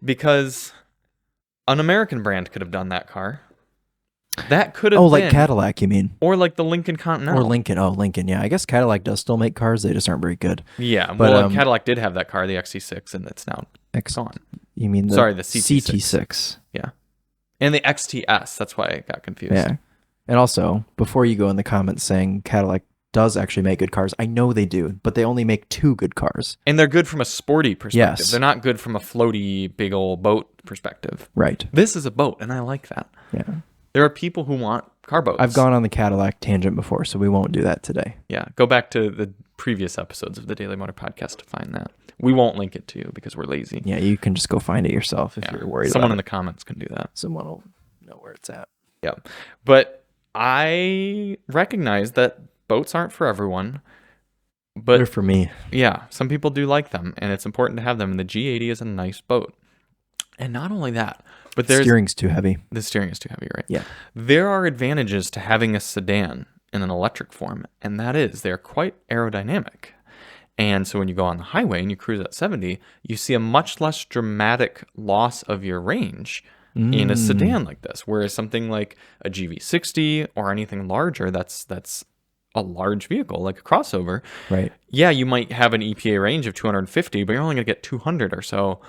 because an American brand could have done that car. That could have Oh, been. like Cadillac, you mean? Or like the Lincoln Continental. Or Lincoln. Oh, Lincoln. Yeah, I guess Cadillac does still make cars. They just aren't very good. Yeah, But, well, and Cadillac did have that car, the XT6, and it's now gone. You mean the Sorry, the CT6. CT6. Yeah. And the XTS. That's why I got confused. Yeah. And also, before you go in the comments saying Cadillac does actually make good cars, I know they do, but they only make 2 good cars. And they're good from a sporty perspective. Yes. They're not good from a floaty, big old boat perspective. Right. This is a boat, and I like that. Yeah. There are people who want car boats. I've gone on the Cadillac tangent before, so we won't do that today. Yeah, go back to the previous episodes of the Daily Motor Podcast to find that. We won't link it to you because we're lazy. Yeah, you can just go find it yourself if you're worried Someone about in the comments can do that. Someone will know where it's at. Yeah. But I recognize that boats aren't for everyone. But they're for me. Yeah, some people do like them, and it's important to have them. And the G80 is a nice boat. And not only that, but The steering's too heavy. The steering is too heavy, right? Yeah. There are advantages to having a sedan in an electric form, and that is they're quite aerodynamic. And so when you go on the highway and you cruise at 70, you see a much less dramatic loss of your range in a sedan like this. Whereas something like a GV60 or anything larger, that's a large vehicle, like a crossover. Right. Yeah, you might have an EPA range of 250, but you're only going to get 200 or so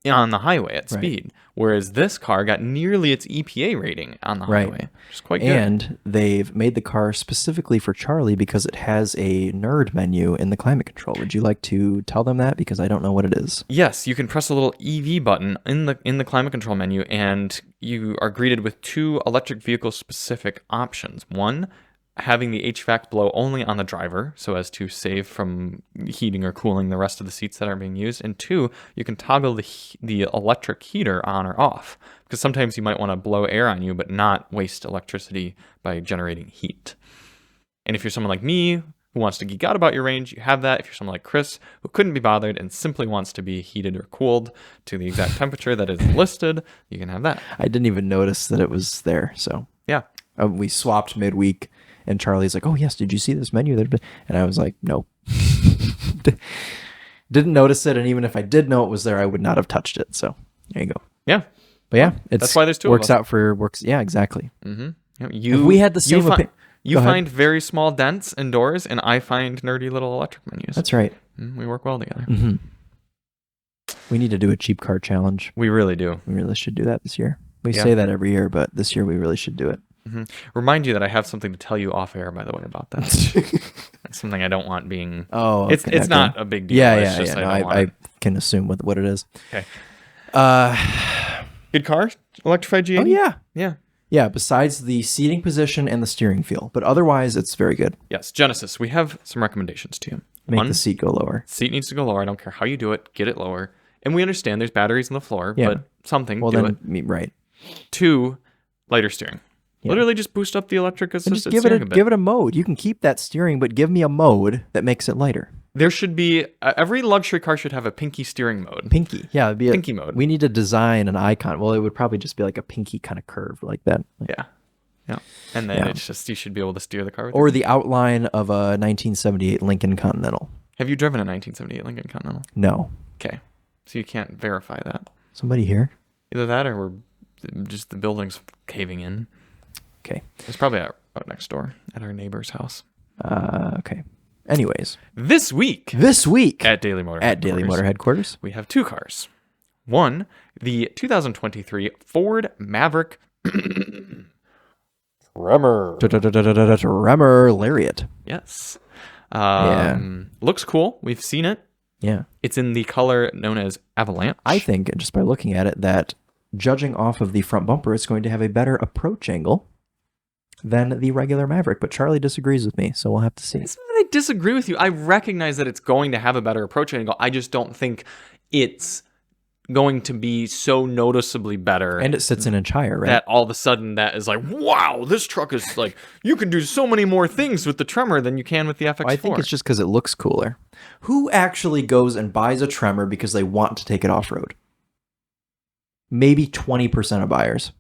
on the highway at speed. Whereas this car got nearly its EPA rating on the highway, which is quite good. And they've made the car specifically for Charlie because it has a nerd menu in the climate control. Would you like to tell them that? Because I don't know what it is. Yes, you can press a little EV button in the climate control menu, and you are greeted with 2 electric vehicle specific options. One, having the HVAC blow only on the driver so as to save from heating or cooling the rest of the seats that are being used. And 2, you can toggle the electric heater on or off, because sometimes you might want to blow air on you but not waste electricity by generating heat. And if you're someone like me who wants to geek out about your range, you have that. If you're someone like Chris who couldn't be bothered and simply wants to be heated or cooled to the exact temperature that is listed, you can have that. I didn't even notice that it was there. So yeah, we swapped midweek. And Charlie's like, oh, yes, did you see this menu? And I was like, no. Didn't notice it. And even if I did know it was there, I would not have touched it. So there you go. Yeah. But yeah, that's why there's 2 works of us. out for works. Yeah, exactly. Mm-hmm. If we had the same you find very small dents in doors, and I find nerdy little electric menus. That's right. We work well together. Mm-hmm. We need to do a cheap car challenge. We really do. We really should do that this year. We say that every year, but this year we really should do it. Mm-hmm. Remind you that I have something to tell you off air, by the way, about that. It's something I don't want being. Oh, okay, it's not a big deal. Yeah, it's just I can assume what it is. Okay. Good car, electrified G80. Oh yeah. Besides the seating position and the steering feel, but otherwise it's very good. Yes, Genesis. We have some recommendations to you. Make the seat go lower. Seat needs to go lower. I don't care how you do it. Get it lower. And we understand there's batteries on the floor, but something. Well, do then it. Right. 2, lighter steering. Yeah. Literally just boost up the electric assisted steering a bit. Give it a mode. You can keep that steering, but give me a mode that makes it lighter. There should be every luxury car should have a pinky steering mode. Pinky, yeah, it'd be pinky mode. We need to design an icon. Well, it would probably just be like a pinky kind of curve like that. Yeah, and then it's just you should be able to steer the car. Or the outline of a 1978 Lincoln Continental. Have you driven a 1978 Lincoln Continental? No. Okay, so you can't verify that. Somebody here? Either that, or we're just the building's caving in. Okay. It's probably out next door at our neighbor's house. Okay. Anyways. This week at Daily Motor Headquarters, we have 2 cars. One, the 2023 Ford Maverick Tremor. Tremor Lariat. Yes. Looks cool. We've seen it. Yeah. It's in the color known as Avalanche. I think, just by looking at it, that judging off of the front bumper, it's going to have a better approach angle than the regular Maverick, but Charlie disagrees with me, so we'll have to see. It's not that I disagree with you. I recognize that it's going to have a better approach angle. I just don't think it's going to be so noticeably better. And it sits an inch higher, right? That all of a sudden that is like, wow, this truck is like, you can do so many more things with the Tremor than you can with the FX4. I think it's just because it looks cooler. Who actually goes and buys a Tremor because they want to take it off-road? Maybe 20% of buyers.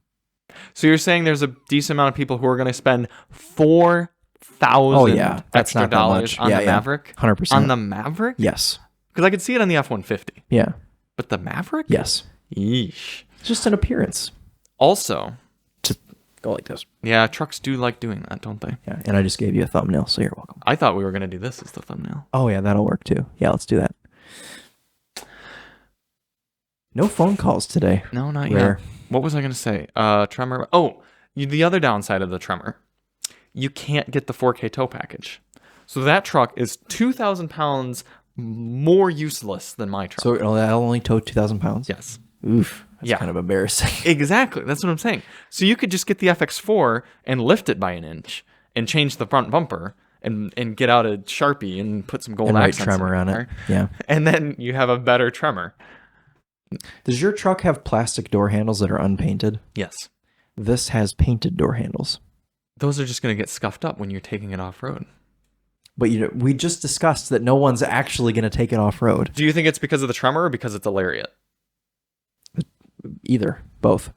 So you're saying there's a decent amount of people who are going to spend $4,000 extra dollars on the Maverick? 100%. On the Maverick? Yes. Because I could see it on the F-150. Yeah. But the Maverick? Yes. Yeesh. It's just an appearance. Also, Go like this. Yeah, trucks do like doing that, don't they? Yeah, and I just gave you a thumbnail, so you're welcome. I thought we were going to do this as the thumbnail. Oh, yeah, that'll work too. Yeah, let's do that. No phone calls today. No, not Rare. yet. What was I going to say? Tremor. Oh, the other downside of the Tremor. You can't get the 4K tow package. So that truck is 2,000 pounds more useless than my truck. So that'll only tow 2,000 pounds? Yes. Oof. That's Yeah. kind of embarrassing. Exactly. That's what I'm saying. So you could just get the FX4 and lift it by an inch and change the front bumper and get out a Sharpie and put some gold And write accents Tremor on it. Yeah. And then you have a better Tremor. Does your truck have plastic door handles that are unpainted? Yes. This has painted door handles. Those are just going to get scuffed up when you're taking it off-road. But we just discussed that no one's actually going to take it off-road. Do you think it's because of the Tremor or because it's a Lariat? Either. Both.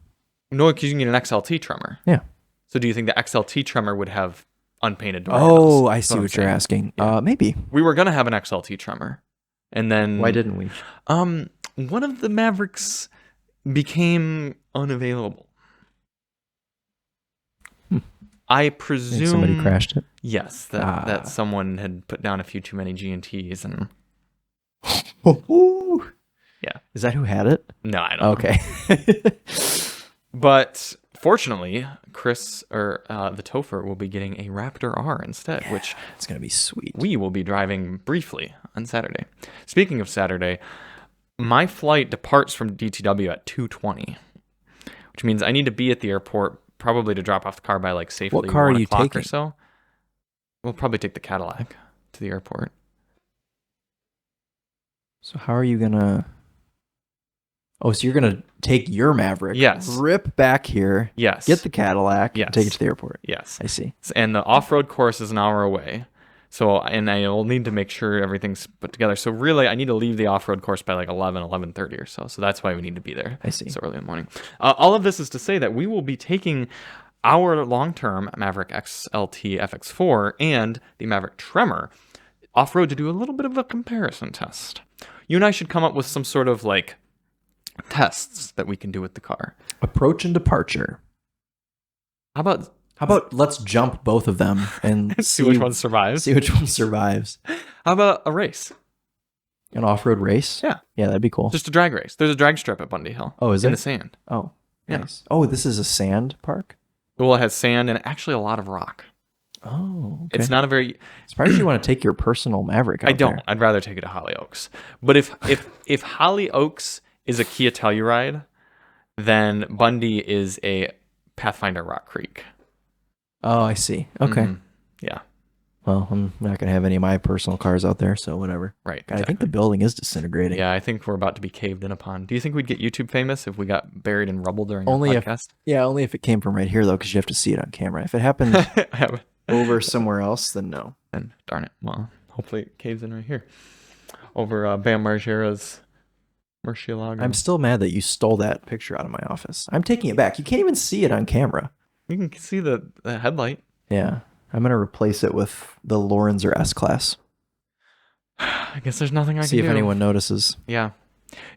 No, because you need an XLT Tremor. Yeah. So do you think the XLT Tremor would have unpainted door handles? Oh, I see what you're asking. Yeah. Maybe. We were going to have an XLT Tremor. And then... Why didn't we? One of the Mavericks became unavailable. I presume... Think somebody crashed it? Yes, that someone had put down a few too many G&Ts and... Yeah. Is that who had it? No, I don't know. Okay. But fortunately, Chris, or the Topher, will be getting a Raptor R instead, which it's going to be sweet. we will be driving briefly on Saturday. Speaking of Saturday, my flight departs from DTW at 2:20, which means I need to be at the airport probably to drop off the car by like safely What car 1 are you o'clock taking? or so. We'll probably take the Cadillac to the airport. So how are you going to... Oh, so you're going to take your Maverick, Yes. rip back here, Yes. get the Cadillac, Yes. and take it to the airport. Yes. I see. And the off-road course is an hour away. So, and I will need to make sure everything's put together. So really, I need to leave the off-road course by like 11:30 or so. So that's why we need to be there I see. so early in the morning. All of this is to say that we will be taking our long-term Maverick XLT FX4 and the Maverick Tremor off-road to do a little bit of a comparison test. You and I should come up with some sort of like tests that we can do with the car. Approach and departure. How about let's jump both of them and see which one survives? See which one survives. How about a race? An off-road race? Yeah. Yeah, that'd be cool. Just a drag race. There's a drag strip at Bundy Hill. Oh, is in it? the sand. Oh, Yeah. nice. Oh, this is a sand park? Well, it has sand and actually a lot of rock. Oh, okay. It's not a very... Surprised you want to take your personal Maverick out I don't. there. I'd rather take it to Holly Oaks. But if Holly Oaks is a Kia Telluride, then Bundy is a Pathfinder Rock Creek. Oh, I see. Okay. Mhm. Yeah. Well, I'm not going to have any of my personal cars out there, so whatever. Right. God, I think the building is disintegrating. Yeah, I think we're about to be caved in upon. Do you think we'd get YouTube famous if we got buried in rubble during Only our if- podcast? Only if it came from right here, though, because you have to see it on camera. If it happened over somewhere else, then no. Then darn it. Well, hopefully it caves in right here. Over Bam Margera's Murcielago. I'm still mad that you stole that picture out of my office. I'm taking it back. You can't even see it on camera. You can see the headlight. Yeah. I'm going to replace it with the Lorenzer S-Class. I guess there's nothing I See can if do. anyone notices. Yeah.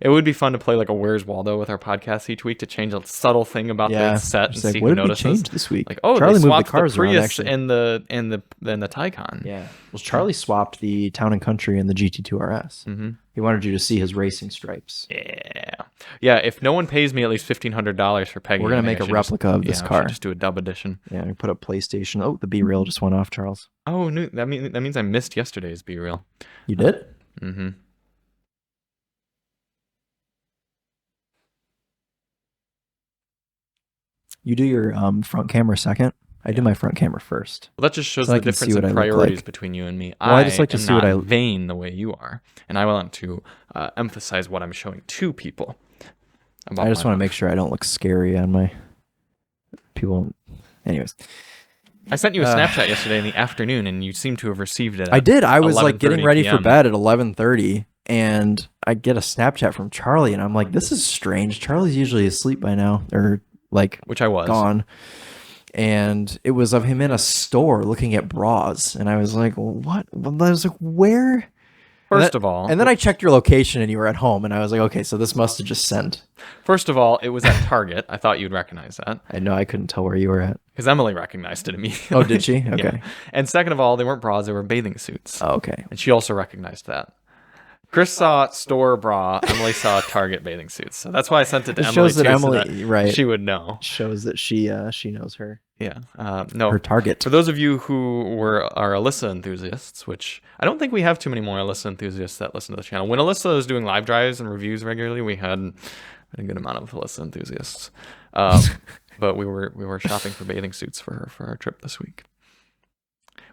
It would be fun to play like a Where's Waldo with our podcast each week to change a subtle thing about the set and Just like, see what who did we notices. change this week? Like, oh, Charlie they moved swapped the cars around, Prius actually. and the Taycan. Yeah. Well, Charlie swapped the Town and Country and the GT2 RS. Mm-hmm. He wanted you to see his racing stripes. Yeah. If no one pays me at least $1,500 for Peggy, We're going to I make a should replica of this I should car. just do a dub edition. Yeah, we put up PlayStation. Oh, the B-Rail just went off, Charles. Oh, no, that means I missed yesterday's B-Reel. You did? Mm-hmm. You do your front camera second. I do my front camera first. Well, that just shows So I the can see difference what I in look priorities like. between you and me. Well, I just like to am see what not I- vain the way you are, and I want to emphasize what I'm showing to people. I just want to make sure I don't look scary on my people. Anyways, I sent you a Snapchat yesterday in the afternoon, and you seem to have received it. I did. I was like getting 11:30 ready for PM. bed at 11:30, and I get a Snapchat from Charlie, and I'm like, "This is strange. Charlie's usually asleep by now, or like Which I was. gone." And it was of him in a store looking at bras, and I was like, "What?" I was like, "Where?" Of First of all, and then I checked your location and you were at home, and I was like, okay, so this must have just sent. First of all, it was at Target. I thought you'd recognize that. I know I couldn't tell where you were at. Because Emily recognized it immediately. Oh, did she? Okay. Yeah. And second of all, they weren't bras, they were bathing suits. Oh, okay. And she also recognized that. Chris saw store bra, Emily saw Target bathing suits. So that's why I sent it to Emily. Shows that too, Emily, so that right? She would know. Shows that she knows her. Yeah. No. Her target. For those of you who are Alyssa enthusiasts, which I don't think we have too many more Alyssa enthusiasts that listen to the channel. When Alyssa was doing live drives and reviews regularly, we had a good amount of Alyssa enthusiasts. But we were shopping for bathing suits for her for our trip this week,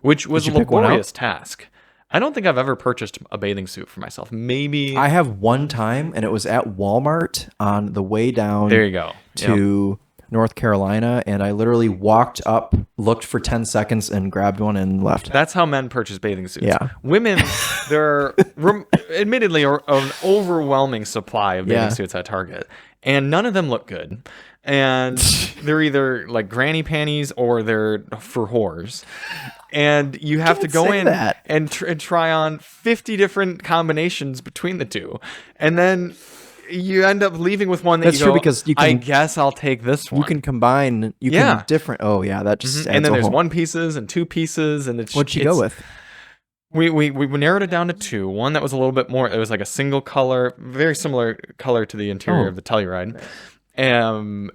which was a laborious task. I don't think I've ever purchased a bathing suit for myself. Maybe I have one time, and it was at Walmart on the way down. There you go. To North Carolina, and I literally walked up, looked for 10 seconds, and grabbed one and left. That's how men purchase bathing suits. Yeah. Women, there are admittedly an overwhelming supply of bathing suits at Target, and none of them look good. And they're either like granny panties or they're for whores. And you have to go in and try on 50 different combinations between the two. And then you end up leaving with one that That's you true go, because you can, I guess I'll take this one. You can combine, can different. Oh yeah, that just adds and then a there's whole... one pieces and two pieces, and it's What'd you go with? We narrowed it down to two. One that was a little bit more. It was like a single color, very similar color to the interior of the Telluride. And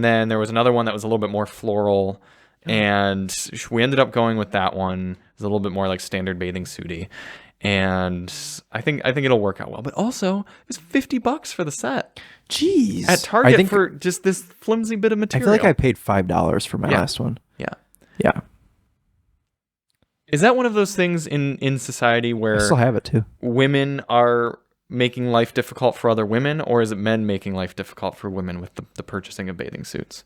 then there was another one that was a little bit more floral, and we ended up going with that one. It was a little bit more like standard bathing suity, and I think it'll work out well. But also, it was $50 for the set. Jeez, at Target for just this flimsy bit of material. I feel like I paid $5 for my last one. Yeah. Is that one of those things in society where I still have it too? Women are making life difficult for other women, or is it men making life difficult for women with the purchasing of bathing suits?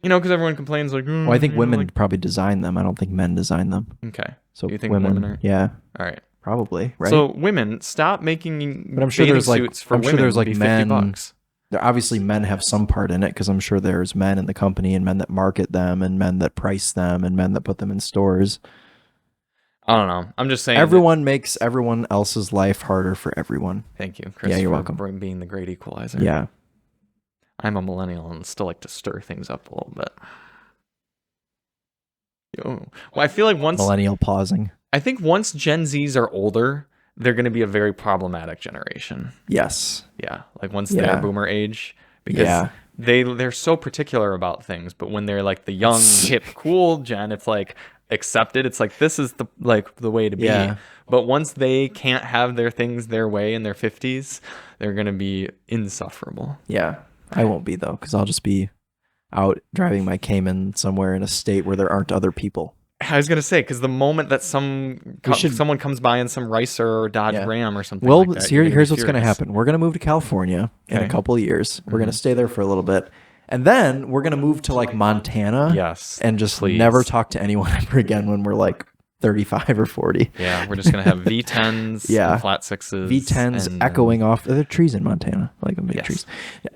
You know, because everyone complains like, well, I think women probably design them. I don't think men design them. Okay. So you think women are? Yeah. All right. Probably, right? So women, stop making but I'm sure there's suits for I'm women sure there's like be men. $50. There obviously men have some part in it because I'm sure there's men in the company and men that market them and men that price them and men that put them in stores. I don't know. I'm just saying. Everyone makes everyone else's life harder for everyone. Thank you, Chris. Yeah, you're for welcome. Being the great equalizer. Yeah. I'm a millennial and still like to stir things up a little bit. Well, I feel like millennial pausing. I think once Gen Zs are older, they're going to be a very problematic generation. Yes. Yeah. Like once they're boomer age, because they're so particular about things. But when they're like the young, hip, cool gen, it's like accepted. It's like, this is the way to be. Yeah. But once they can't have their things their way in their 50s, they're going to be insufferable. Yeah. I won't be though, because I'll just be out driving my Cayman somewhere in a state where there aren't other people. I was gonna say, because the moment that someone comes by in some Ricer or Dodge Ram or something, well, like that, here's what's gonna happen. We're gonna move to California in a couple of years. We're gonna stay there for a little bit, and then we're gonna move to like Montana. Yes, and just never talk to anyone ever again when we're like 35 or 40. Yeah, we're just gonna have V10s, and flat sixes, V10s echoing off. There are trees in Montana, like big trees,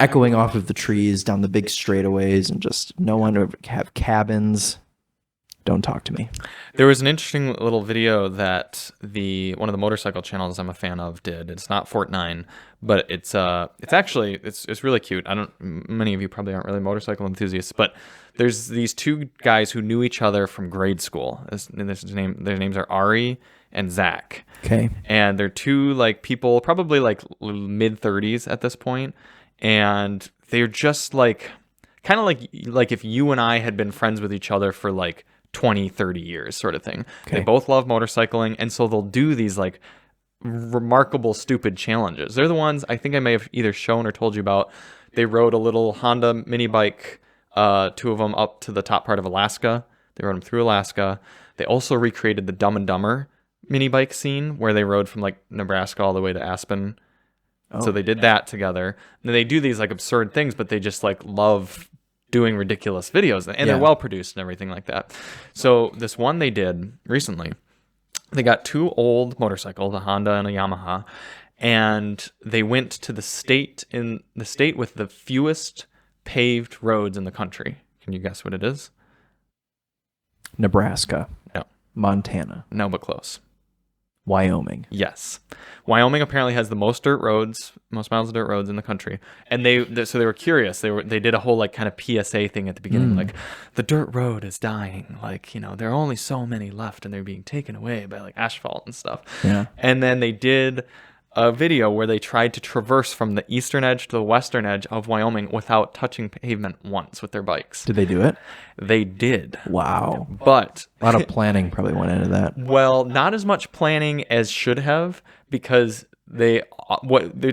echoing off of the trees down the big straightaways, and just no one would have cabins. Don't talk to me. There was an interesting little video that one of the motorcycle channels I'm a fan of did. It's not Fort 9, but it's actually really cute. Many of you probably aren't really motorcycle enthusiasts, but there's these two guys who knew each other from grade school. Their names are Ari and Zach. Okay. And they're two like people, probably like mid 30s at this point, and they're just like kind of like if you and I had been friends with each other for like 20, 30 years sort of thing. Okay. They both love motorcycling, and so they'll do these like remarkable stupid challenges. They're the ones I think I may have either shown or told you about. They rode a little Honda mini bike, two of them up to the top part of Alaska. They rode them through Alaska. They also recreated the Dumb and Dumber mini bike scene where they rode from like Nebraska all the way to Aspen. So they did that together. And they do these like absurd things, but they just like love doing ridiculous videos, and they're well produced and everything like that. So this one they did recently, they got two old motorcycles, a Honda and a Yamaha, and they went to the state with the fewest paved roads in the country. Can you guess what it is? Nebraska. No. Montana. No, but close. Wyoming. Yes. Wyoming apparently has the most dirt roads, most miles of dirt roads in the country. And so they were curious. They did a whole like kind of PSA thing at the beginning, like the dirt road is dying. Like, there are only so many left and they're being taken away by like asphalt and stuff. Yeah. And then they did a video where they tried to traverse from the eastern edge to the western edge of Wyoming without touching pavement once with their bikes. Did they do it? They did. Wow. But A lot of planning probably went into that. well, not as much planning as should have, because the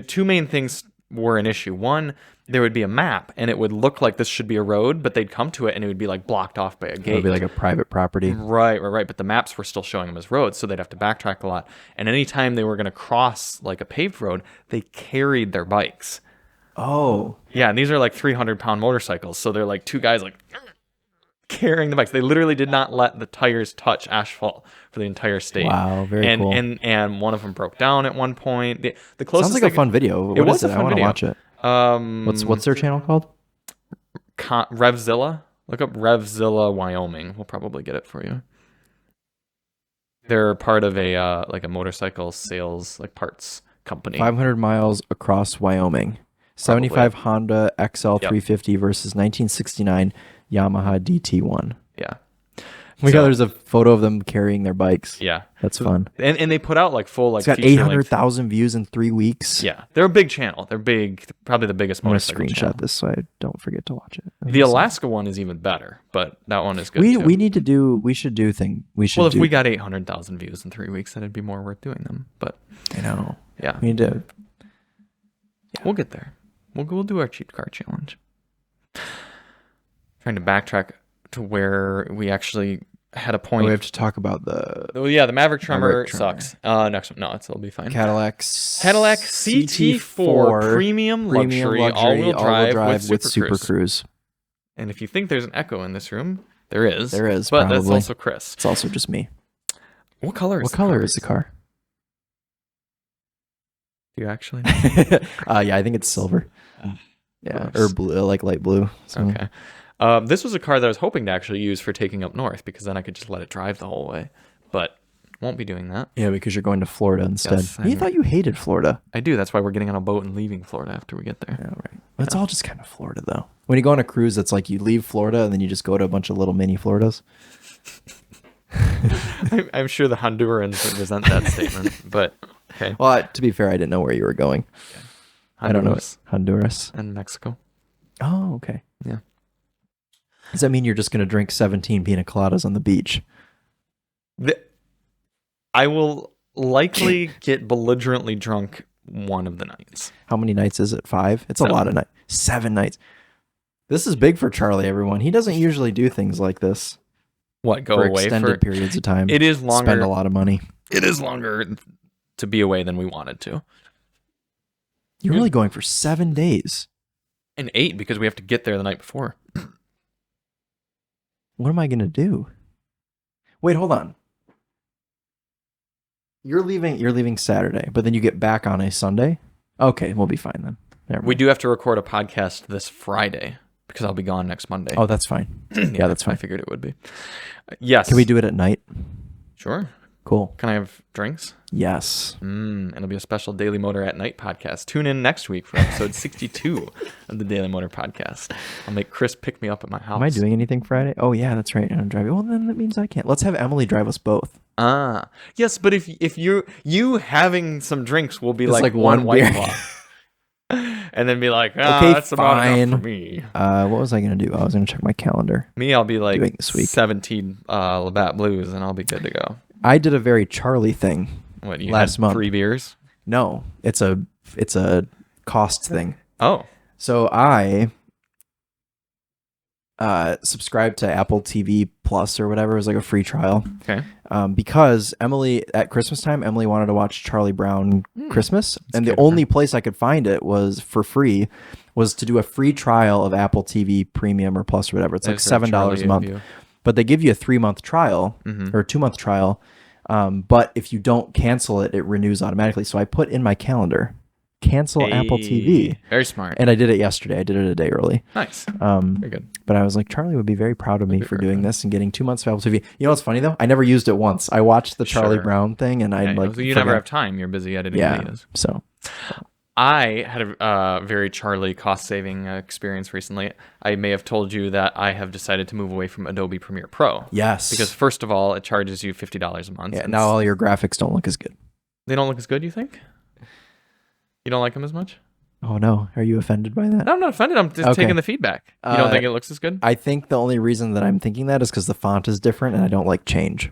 two main things were an issue. One, there would be a map and it would look like this should be a road, but they'd come to it and it would be like blocked off by a gate. It would be like a private property. Right. But the maps were still showing them as roads, so they'd have to backtrack a lot. And anytime they were going to cross like a paved road, they carried their bikes. Oh. Yeah, and these are like 300-pound motorcycles, so they're like two guys like carrying the bikes. They literally did not let the tires touch asphalt for the entire state. Wow, very cool. And one of them broke down at one point. The closest Sounds like a fun video. What was is a it? fun I want to video. watch it. What's their channel called? Revzilla. Look up Revzilla Wyoming. We'll probably get it for you. They're part of a like a motorcycle sales like parts company. 500 miles across Wyoming. 75 Honda XL 350 versus 1969 Yamaha DT1. Yeah. Oh my God, there's a photo of them carrying their bikes. Yeah. That's fun. And they put out like full like It's got feature-length 800,000 views in 3 weeks. Yeah, they're a big channel. They're big, probably the biggest I'm going to motorcycle screenshot channel. this so I don't forget to watch it. The Alaska one is even better, but that one is good too. We should do thing. Well, if we got 800,000 views in 3 weeks, then it'd be more worth doing them. But I know. yeah, We need to. we'll get there. We'll do our cheap car challenge. Trying to backtrack to where we actually had a point. We have to talk about the Oh yeah, the Maverick Tremor Maverick Tremor. sucks. Next one, no, it'll be fine. Cadillac CT4 premium luxury all-wheel drive with Super Cruise. And if you think there's an echo in this room, there is. There is, but that's probably. also Chris. It's also just me. What color is the car? Do you actually? Yeah, I think it's silver. Yeah, gross. or blue, like light blue. So. Okay. This was a car that I was hoping to actually use for taking up north, because then I could just let it drive the whole way. But won't be doing that. Yeah, because you're going to Florida instead. Yes, You thought you hated Florida. I do. That's why we're getting on a boat and leaving Florida after we get there. Yeah, right. But it's all just kind of Florida, though. When you go on a cruise, it's like you leave Florida and then you just go to a bunch of little mini Floridas. I'm sure the Hondurans would resent that statement, but okay. Well, to be fair, I didn't know where you were going. I don't know. Honduras. And Mexico. Oh, okay. Yeah. Does that mean you're just going to drink 17 pina coladas on the beach? I will likely get belligerently drunk one of the nights. How many nights is it? 5? It's a lot of nights. 7 nights. This is big for Charlie, everyone. He doesn't usually do things like this. What, go for away extended periods of time? It is longer. Spend a lot of money. It is longer to be away than we wanted to. You're really going for 7 days. And 8 because we have to get there the night before. What am I going to do? Wait, hold on. You're leaving Saturday, but then you get back on a Sunday? Okay, we'll be fine then. Never We mind. do have to record a podcast this Friday because I'll be gone next Monday. Oh, that's fine. Yeah, that's fine. I figured it would be. Yes. Can we do it at night? Sure. Cool. Can I have drinks? Yes. It'll be a special Daily Motor at Night podcast. Tune in next week for episode 62 of the Daily Motor podcast. I'll make Chris pick me up at my house. Am I doing anything Friday? Oh, yeah, that's right. I'm driving. Well, then that means I can't. Let's have Emily drive us both. Yes, but if you having some drinks will be It's like one White beer. Claw. And then be like, Okay, that's about fine. enough for me. What was I going to do? I was going to check my calendar. Me, I'll be Doing like this week. 17 Labatt Blues, and I'll be good to go. I did a very Charlie thing. What, you last had month. 3 beers? No, it's a cost thing. Oh. So I subscribed to Apple TV Plus or whatever. It was like a free trial. Okay. Because Emily, at Christmas time, Emily wanted to watch Charlie Brown Christmas. And the good. only place I could find it was for free, was to do a free trial of Apple TV Premium or Plus or whatever. It's like That's very $7 Charlie a month. of you. But they give you a 3-month trial or a 2-month trial. But if you don't cancel it, it renews automatically. So I put in my calendar cancel Apple TV. Very smart. And I did it yesterday. I did it a day early. Nice. Very good. But I was like, Charlie would be very proud of me for doing this and getting 2 months of Apple TV. You know what's funny though? I never used it once. I watched the Charlie Brown thing, and I like. You never have time. You're busy editing videos. So. I had a very Charlie cost-saving experience recently. I may have told you that I have decided to move away from Adobe Premiere Pro. Yes. Because first of all, it charges you $50 a month. Yeah. Now all your graphics don't look as good. They don't look as good, you think? You don't like them as much? Oh no, are you offended by that? No, I'm not offended. I'm just taking the feedback. You don't think it looks as good? I think the only reason that I'm thinking that is because the font is different, and I don't like change.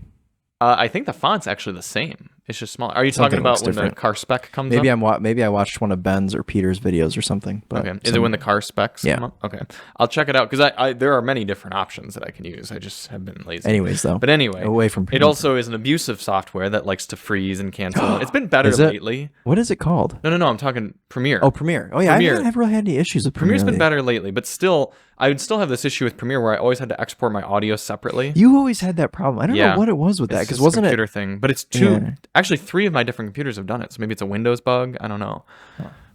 I think the font's actually the same. It's just smaller. Are you talking about when the car spec comes up? Maybe I watched one of Ben's or Peter's videos or something. But okay. Is it when the car specs come up? Okay. I'll check it out because there are many different options that I can use. I just have been lazy. Anyways, though. But anyway, away from it also is an abusive software that likes to freeze and cancel. It's been better lately. What is it called? No. I'm talking Premiere. Oh, Premiere. Oh, yeah. I haven't really had any issues with Premiere. Premiere's been better lately, but still, I would still have this issue with Premiere where I always had to export my audio separately. You always had that problem. I don't know what it was with that, because wasn't it a computer thing? But it's actually 3 of my different computers have done it. So maybe it's a Windows bug. I don't know.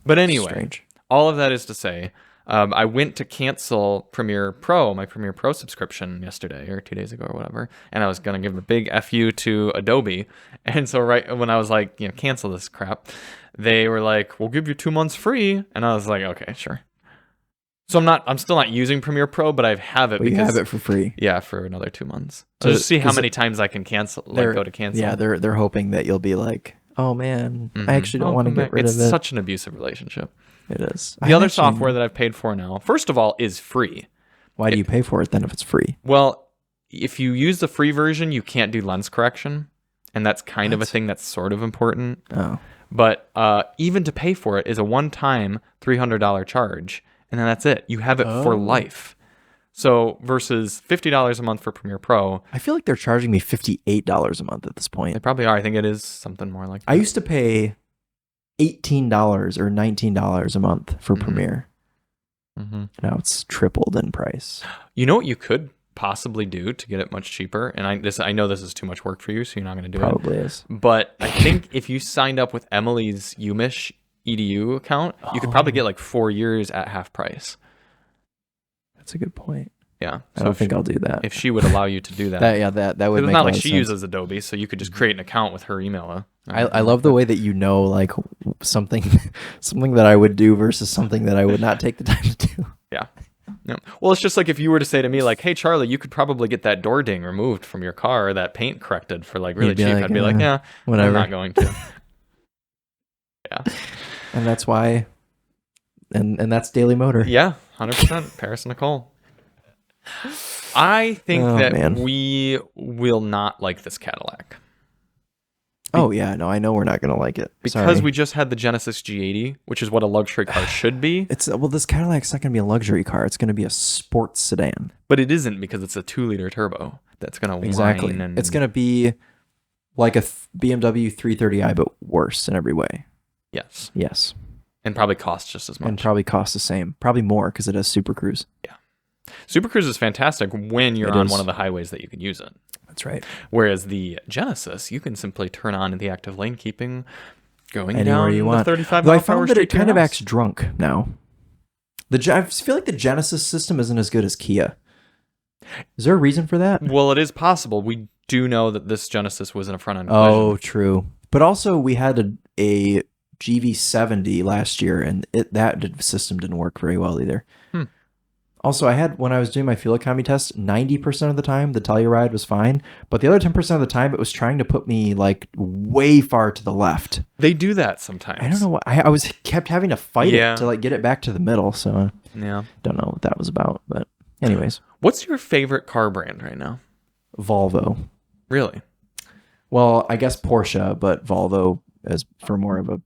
But anyway, all of that is to say, I went to cancel Premiere Pro, my Premiere Pro subscription yesterday or 2 days ago or whatever, and I was gonna give a big FU to Adobe. And so right when I was like, cancel this crap, they were like, "We'll give you 2 months free," and I was like, "Okay, sure." So I'm still not using Premiere Pro, but I have it. But you have it for free. Yeah, for another 2 months. So just see how many times I can cancel, go to cancel. Yeah, they're hoping that you'll be like, "Oh man, I actually don't want to get rid of it." It's such an abusive relationship. It is. The other software that I've paid for now, first of all, is free. Why do you pay for it then if it's free? Well, if you use the free version, you can't do lens correction, and that's kind of a thing that's sort of important. Oh. But even to pay for it is a one-time $300 charge, and then that's it. You have it for life. So versus $50 a month for Premiere Pro. I feel like they're charging me $58 a month at this point. They probably are. I think it is something more like that. I used to pay $18 or $19 a month for Premiere. Now it's tripled in price. You know what you could possibly do to get it much cheaper? And I know this is too much work for you, so you're not going to do Probably it. is. But I think if you signed up with Emily's Umish EDU account, you could probably get like 4 years at half price. That's a good point. Yeah. I don't think I'll do that. If she would allow you to do that. that would make It's not like she uses Adobe, so you could just create an account with her email. I love the way that like something that I would do versus something that I would not take the time to do. Yeah. Well, it's just like if you were to say to me like, "Hey Charlie, you could probably get that door ding removed from your car, or that paint corrected for like really cheap." I'd be like, "Yeah, whatever. I'm not going to." Yeah. And that's why and that's Daily Motor. Yeah, 100%. Paris and Nicole. I think we will not like this Cadillac. Oh yeah, no, I know we're not gonna like it because we just had the Genesis G80, which is what a luxury car should be. This Cadillac's not gonna be a luxury car; it's gonna be a sports sedan. But it isn't, because it's a 2-liter turbo that's gonna whine and it's gonna be like a BMW 330i, but worse in every way. Yes, and probably costs just as much. And probably costs the same, probably more, because it has Super Cruise. Yeah, Super Cruise is fantastic when you're on one of the highways that you can use it. That's right. Whereas the Genesis, you can simply turn on in the active lane keeping, going anywhere down you want. 35 Though mile I found that it kind of acts drunk now. I feel like the Genesis system isn't as good as Kia. Is there a reason for that? Well, it is possible. We do know that this Genesis was in a front-end collision. Oh, true. But also, we had a GV70 last year, and that system didn't work very well either. Also, when I was doing my fuel economy test, 90% of the time the Telluride was fine, but the other 10% of the time it was trying to put me like way far to the left. They do that sometimes. I don't know what I kept having to fight it to like get it back to the middle. So don't know what that was about. But anyways, what's your favorite car brand right now? Volvo. Really? Well, I guess Porsche, but Volvo as for more of a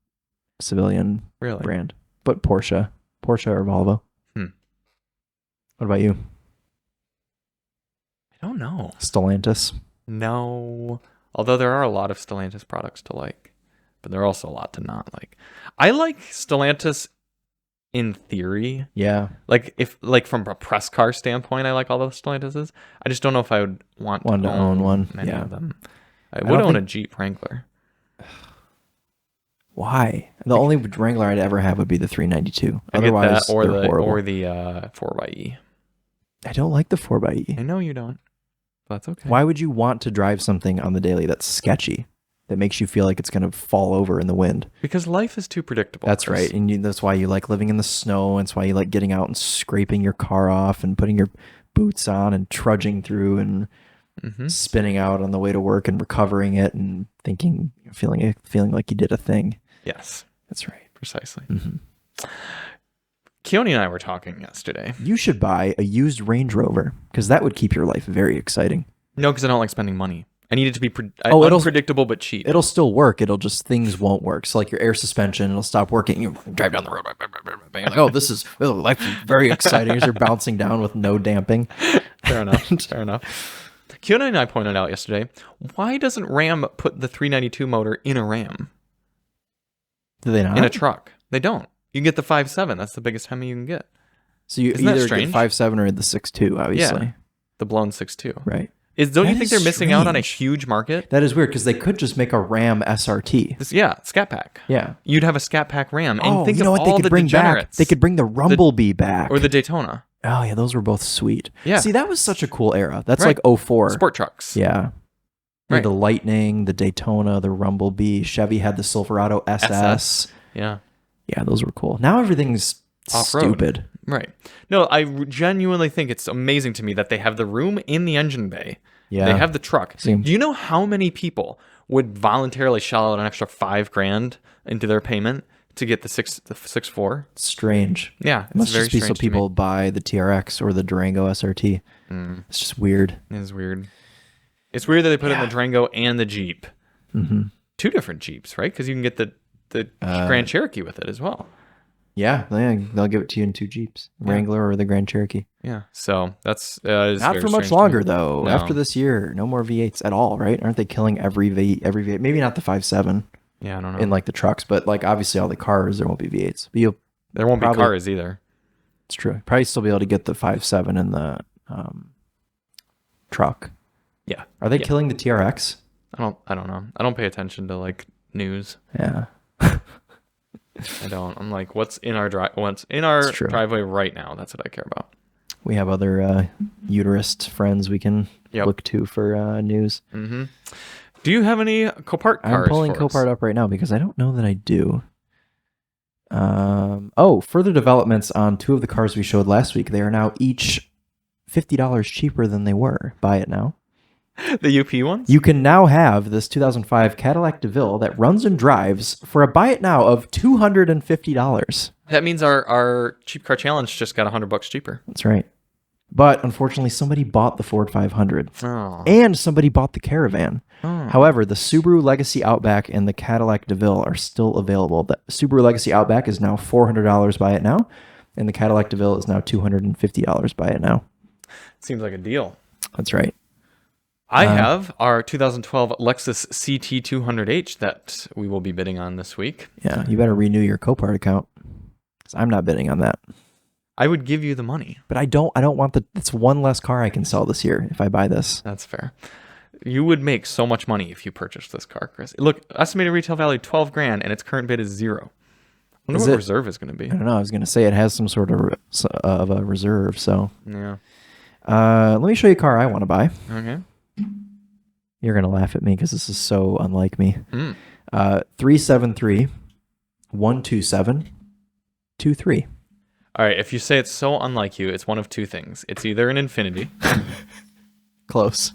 civilian brand. But Porsche or Volvo. What about you? I don't know. Stellantis? No. Although there are a lot of Stellantis products to like, but there are also a lot to not like. I like Stellantis in theory. Yeah. Like from a press car standpoint, I like all the Stellantises. I just don't know if I would want to own one. Many of them. I would own a Jeep Wrangler. Why? The only Wrangler I'd ever have would be the 392. I get Otherwise, that, or they're horrible. or the 4xe. I don't like the 4xe. I know you don't. But that's okay. Why would you want to drive something on the daily that's sketchy, that makes you feel like it's going to fall over in the wind? Because life is too predictable. That's right. And that's why you like living in the snow. And it's why you like getting out and scraping your car off and putting your boots on and trudging through and spinning out on the way to work and recovering it and feeling like you did a thing. Yes. That's right. Precisely. Keone and I were talking yesterday. You should buy a used Range Rover because that would keep your life very exciting. No, because I don't like spending money. I need it to be unpredictable but cheap. It'll still work. It'll just, things won't work. So like your air suspension, it'll stop working. You drive down the road. You're like, oh, life is very exciting as you're bouncing down with no damping. Fair enough. Fair enough. Keone and I pointed out yesterday, why doesn't Ram put the 392 motor in a Ram? Do they not? In a truck. They don't. You can get the 5.7. That's the biggest Hemi you can get. So you Isn't that either strange? get 5.7 or the 6.2, obviously. Yeah. The blown 6.2. Right. Don't you That think is they're missing out on a strange. huge market? That is weird because they could just make a Ram SRT. Scat Pack. Yeah. You'd have a Scat Pack Ram. And think you know of what they all could the bring back? degenerates. They could bring the Rumblebee back. Or the Daytona. Oh, yeah, those were both sweet. Yeah. See, that was such a cool era. That's Right. like 04. Sport trucks. Yeah. Right. The Lightning, the Daytona, the Rumblebee. Chevy had the Silverado SS. Yeah. Yeah, those were cool. Now everything's Off-road. stupid. Right. No, I genuinely think it's amazing to me that they have the room in the engine bay. Yeah. They have the truck. Seems- Do you know how many people would voluntarily shell out an extra $5,000 into their payment to get the 6.4? Strange. Yeah, It must it's very just be so strange to me. people buy the TRX or the Durango SRT. It's just weird. It is weird. It's weird that they put it in the Durango and the Jeep. Two different Jeeps, right? Because you can get the Grand Cherokee with it as well. Yeah, they'll give it to you in two Jeeps, Wrangler or the Grand Cherokee. Yeah, so that's Not for much longer though. No. After this year, no more V8s at all, right? Aren't they killing every V8? Maybe not the 5.7 Yeah, I don't know. in like the trucks, but like obviously all the cars there won't be V8s. But there won't be cars either. It's true. Probably still be able to get the 5.7 in the truck. Yeah. Are they killing the TRX? I don't know. I don't pay attention to like news. Yeah. I don't. I'm like, what's in our driveway right now? That's what I care about. We have other uterist friends we can look to for news. Mm-hmm. Do you have any Copart cars? I'm pulling Copart up right now because I don't know that I do. Further developments on two of the cars we showed last week. They are now each $50 cheaper than they were. Buy it now. The UP ones? You can now have this 2005 Cadillac DeVille that runs and drives for a buy it now of $250. That means our cheap car challenge just got $100 cheaper. That's right. But unfortunately, somebody bought the Ford 500 and somebody bought the Caravan. However, the Subaru Legacy Outback and the Cadillac DeVille are still available. The Subaru Legacy Outback is now $400 buy it now, and the Cadillac DeVille is now $250 buy it now. Seems like a deal. That's right. I have our 2012 Lexus CT200H that we will be bidding on this week. Yeah, you better renew your Copart account because I'm not bidding on that. I would give you the money. But I don't want it's one less car I can sell this year if I buy this. That's fair. You would make so much money if you purchased this car, Chris. Look, estimated retail value $12,000 and its current bid is $0. I wonder what reserve is going to be. I don't know. I was going to say it has some sort of a reserve. So yeah. Let me show you a car I want to buy. Okay. You're going to laugh at me because this is so unlike me. 373-127-23. All right. If you say it's so unlike you, it's one of two things. It's either an Infiniti. Close.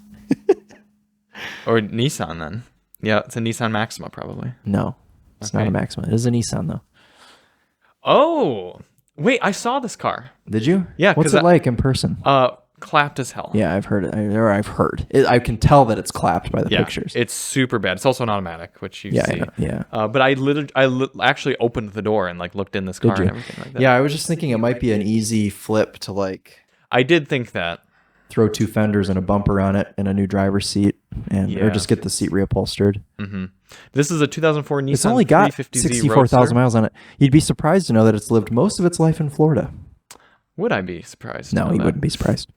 Or Nissan then. Yeah, it's a Nissan Maxima probably. No, it's not a Maxima. It is a Nissan though. Oh, wait. I saw this car. Did you? Yeah. What's it like in person? Clapped as hell. Yeah, I've heard it. I've heard it. I can tell that it's clapped by the pictures. It's super bad. It's also an automatic, which you see. Yeah. But I actually opened the door and like looked in this car and everything like that. Yeah, I was just thinking it might be an easy flip to like. I did think that. Throw two fenders and a bumper on it and a new driver's seat, or just get the seat reupholstered. Mm-hmm. This is a 2004 Nissan. It's only got 350Z 64,000 miles on it. You'd be surprised to know that it's lived most of its life in Florida. Would I be surprised? No, you wouldn't be surprised.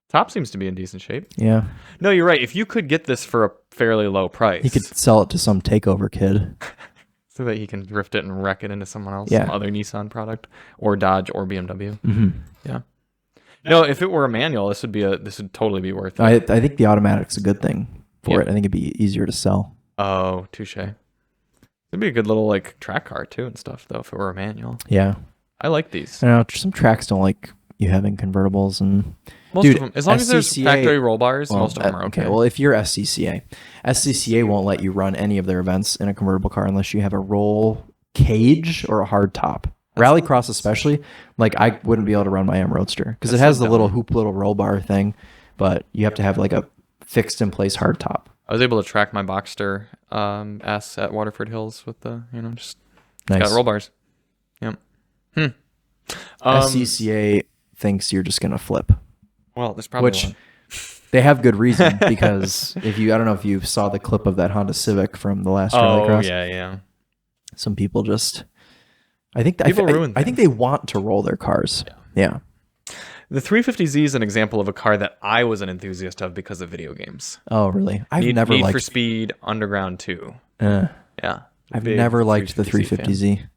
Top seems to be in decent shape. Yeah. No, you're right. If you could get this for a fairly low price, you could sell it to some takeover kid. so that he can drift it and wreck it into someone else, Yeah. some other Nissan product, or Dodge, or BMW. Mm-hmm. Yeah. No, if it were a manual, this would totally be worth it. I think the automatic's a good thing for it. I think it'd be easier to sell. Oh, touche. It'd be a good little like track car too and stuff though if it were a manual. Yeah. I like these. I know some tracks don't like you having convertibles, and Most of them, as long as there's factory roll bars, most of them are okay. Well, if you're SCCA won't let you run any of their events in a convertible car unless you have a roll cage or a hard top. Rallycross especially, like I wouldn't be able to run my M Roadster because it has the little roll bar thing, but you have to have like a fixed in place hard top. I was able to track my Boxster S at Waterford Hills with the, just Nice. got roll bars. Yep. SCCA thinks you're just gonna flip. Well, there's probably Which one. they have good reason because I don't know if you saw the clip of that Honda Civic from the last Rallycross. Yeah. Some people just, I think ruin I think they want to roll their cars. Yeah. The 350Z is an example of a car that I was an enthusiast of because of video games. Oh, really? I've Need never liked for Speed Underground 2. Yeah. I've never liked the 350Z.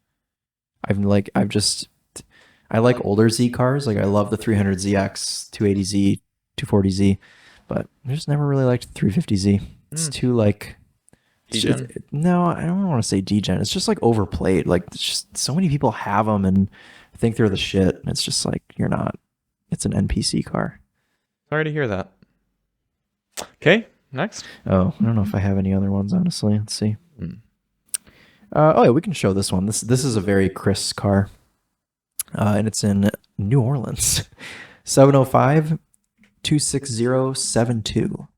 I like older Z cars. Like I love the 300ZX, 280Z, 240Z, but I just never really liked the 350Z. It's too like no, I don't want to say degen. It's just like overplayed. Like it's just so many people have them and think they're the shit, and it's just like you're not. It's an NPC car. Sorry to hear that. Okay, next. Oh, I don't know if I have any other ones, honestly. Let's see. We can show this one. This is a very Chris car, and it's in New Orleans. 705 26072.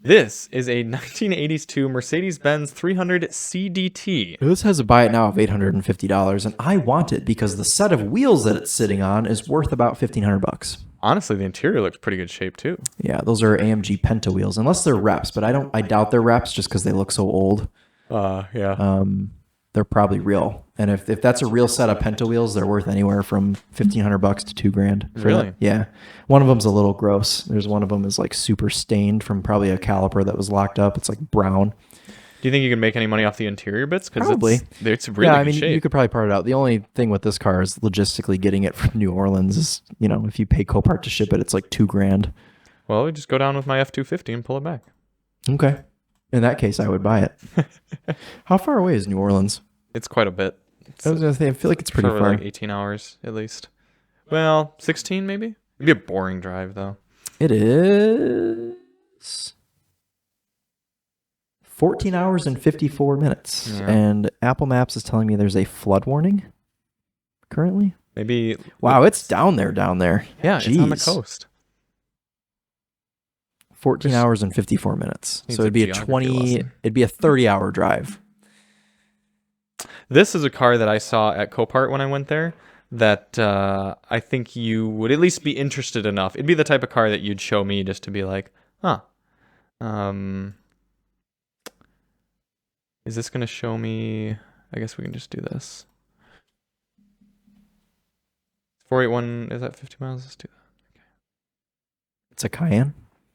This is a 1982 Mercedes-Benz 300 CDT. This has a buy it now of $850, and I want it because the set of wheels that it's sitting on is worth about $1,500. Honestly, the interior looks pretty good shape too. Yeah, those are AMG Penta wheels, unless they're reps, but I doubt they're reps just because they look so old. Yeah. They're probably real, and if that's a real set of Penta wheels, they're worth anywhere from $1,500 to $2,000. Really? That. Yeah. One of them's a little gross. There's one of them is like super stained from probably a caliper that was locked up. It's like brown. Do you think you can make any money off the interior bits? Probably. It's really good shape. You could probably part it out. The only thing with this car is logistically getting it from New Orleans is, if you pay Copart to ship it, it's like $2,000. Well, we just go down with my F-250 and pull it back. Okay. In that case, I would buy it. How far away is New Orleans? It's quite a bit. I was gonna say, I feel like it's pretty far. Like 18 hours at least. Well, 16 maybe? It'd be a boring drive though. It is 14 hours and 54 minutes. Yeah. And Apple Maps is telling me there's a flood warning currently. Maybe. Wow, it's down there. Yeah, Jeez. It's on the coast. 14 hours and 54 minutes. So it'd be it'd be a 30-hour drive. This is a car that I saw at Copart when I went there that I think you would at least be interested enough. It'd be the type of car that you'd show me just to be like, is this going to show me? I guess we can just do this. 481, is that 50 miles? Let's do that. Okay. It's a Cayenne?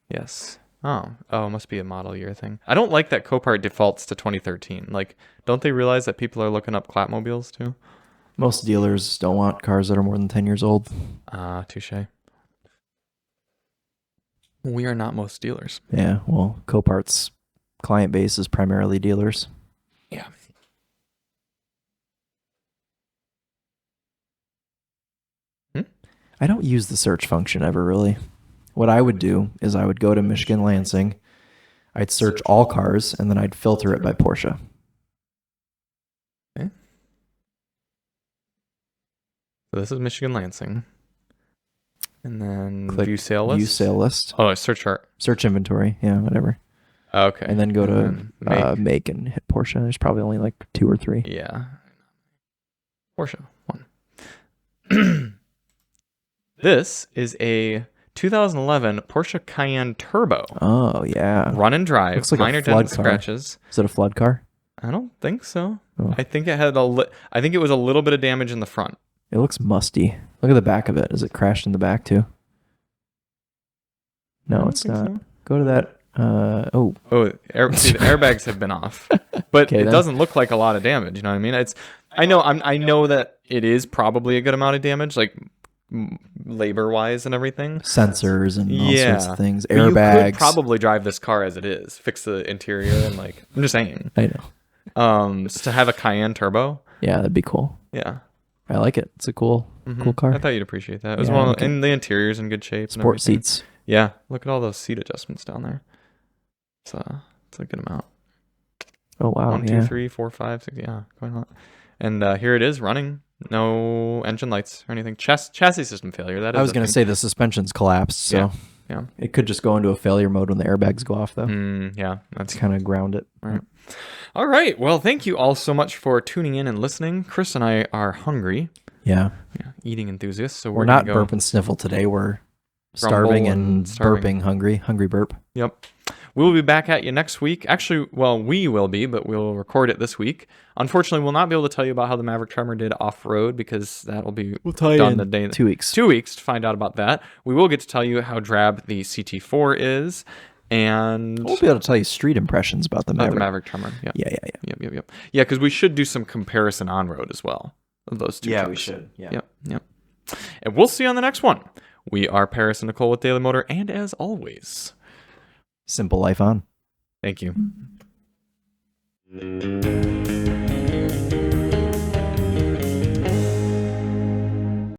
Yes. Oh, it must be a model year thing. I don't like that Copart defaults to 2013. Like, don't they realize that people are looking up Clapmobiles too? Most dealers don't want cars that are more than 10 years old. Touche. We are not most dealers. Yeah, well, Copart's client base is primarily dealers. Yeah. I don't use the search function ever, really. What I would do is I would go to Michigan Lansing, I'd search all cars, and then I'd filter it by Porsche. Okay. So this is Michigan Lansing. And then click view sale list. View sale list. Oh, search chart. Search inventory. Yeah, whatever. Okay. And then go to make and hit Porsche. There's probably only like 2 or 3. Yeah. Porsche 1. This is a 2011 Porsche Cayenne Turbo. Oh, yeah. Run and drive. Looks like minor a flood dent scratches. Is it a flood car? I don't think so. Oh. I think it had I think it was a little bit of damage in the front. It looks musty. Look at the back of it. Is it crashed in the back too? No, it's not. So. Go to that. Oh, Oh, see, the airbags have been off, but Okay, it then. doesn't look like a lot of damage. You know what I mean? I know that it is probably a good amount of damage, like labor wise and everything. sensors and all sorts Yeah, of things. but you could Airbags. probably drive this car as it is, fix the interior, and like I'm just saying, I know. to have a Cayenne turbo. Yeah, that'd be cool. Yeah, I like it. It's a cool car. I thought you'd appreciate that. It was Yeah, I like and the interior's in good shape. and Sport everything. seats. Yeah, look at all those seat adjustments down there. It's a good amount. Oh wow. 1, 2, yeah. 3, 4, 5, 6. Yeah, quite a lot. And here it is running. No engine lights or anything. Chassis system failure. That is. I was gonna say the suspension's collapsed, so Yeah. it could just go into a failure mode when the airbags go off, though. Yeah. That's kind of ground it. Right. All right. Well, thank you all so much for tuning in and listening. Chris and I are hungry. Yeah. Eating enthusiasts. So We're gonna not go burp and sniffle today. We're starving and burping, hungry burp. Yep. We'll be back at you next week. Actually, well, we will be, but we'll record it this week. Unfortunately, we'll not be able to tell you about how the Maverick Tremor did off-road because that will be done the day 2 weeks. 2 weeks to find out about that. We will get to tell you how drab the CT4 is, and We'll be able to tell you street impressions about the Maverick. Tremor. Yeah. Yeah. Yep. Yeah, because we should do some comparison on-road as well of those two. Yeah, we trucks. should. Yeah. Yep. And we'll see you on the next one. We are Paris and Nicole with Daily Motor, and as always, Simple life on. thank you.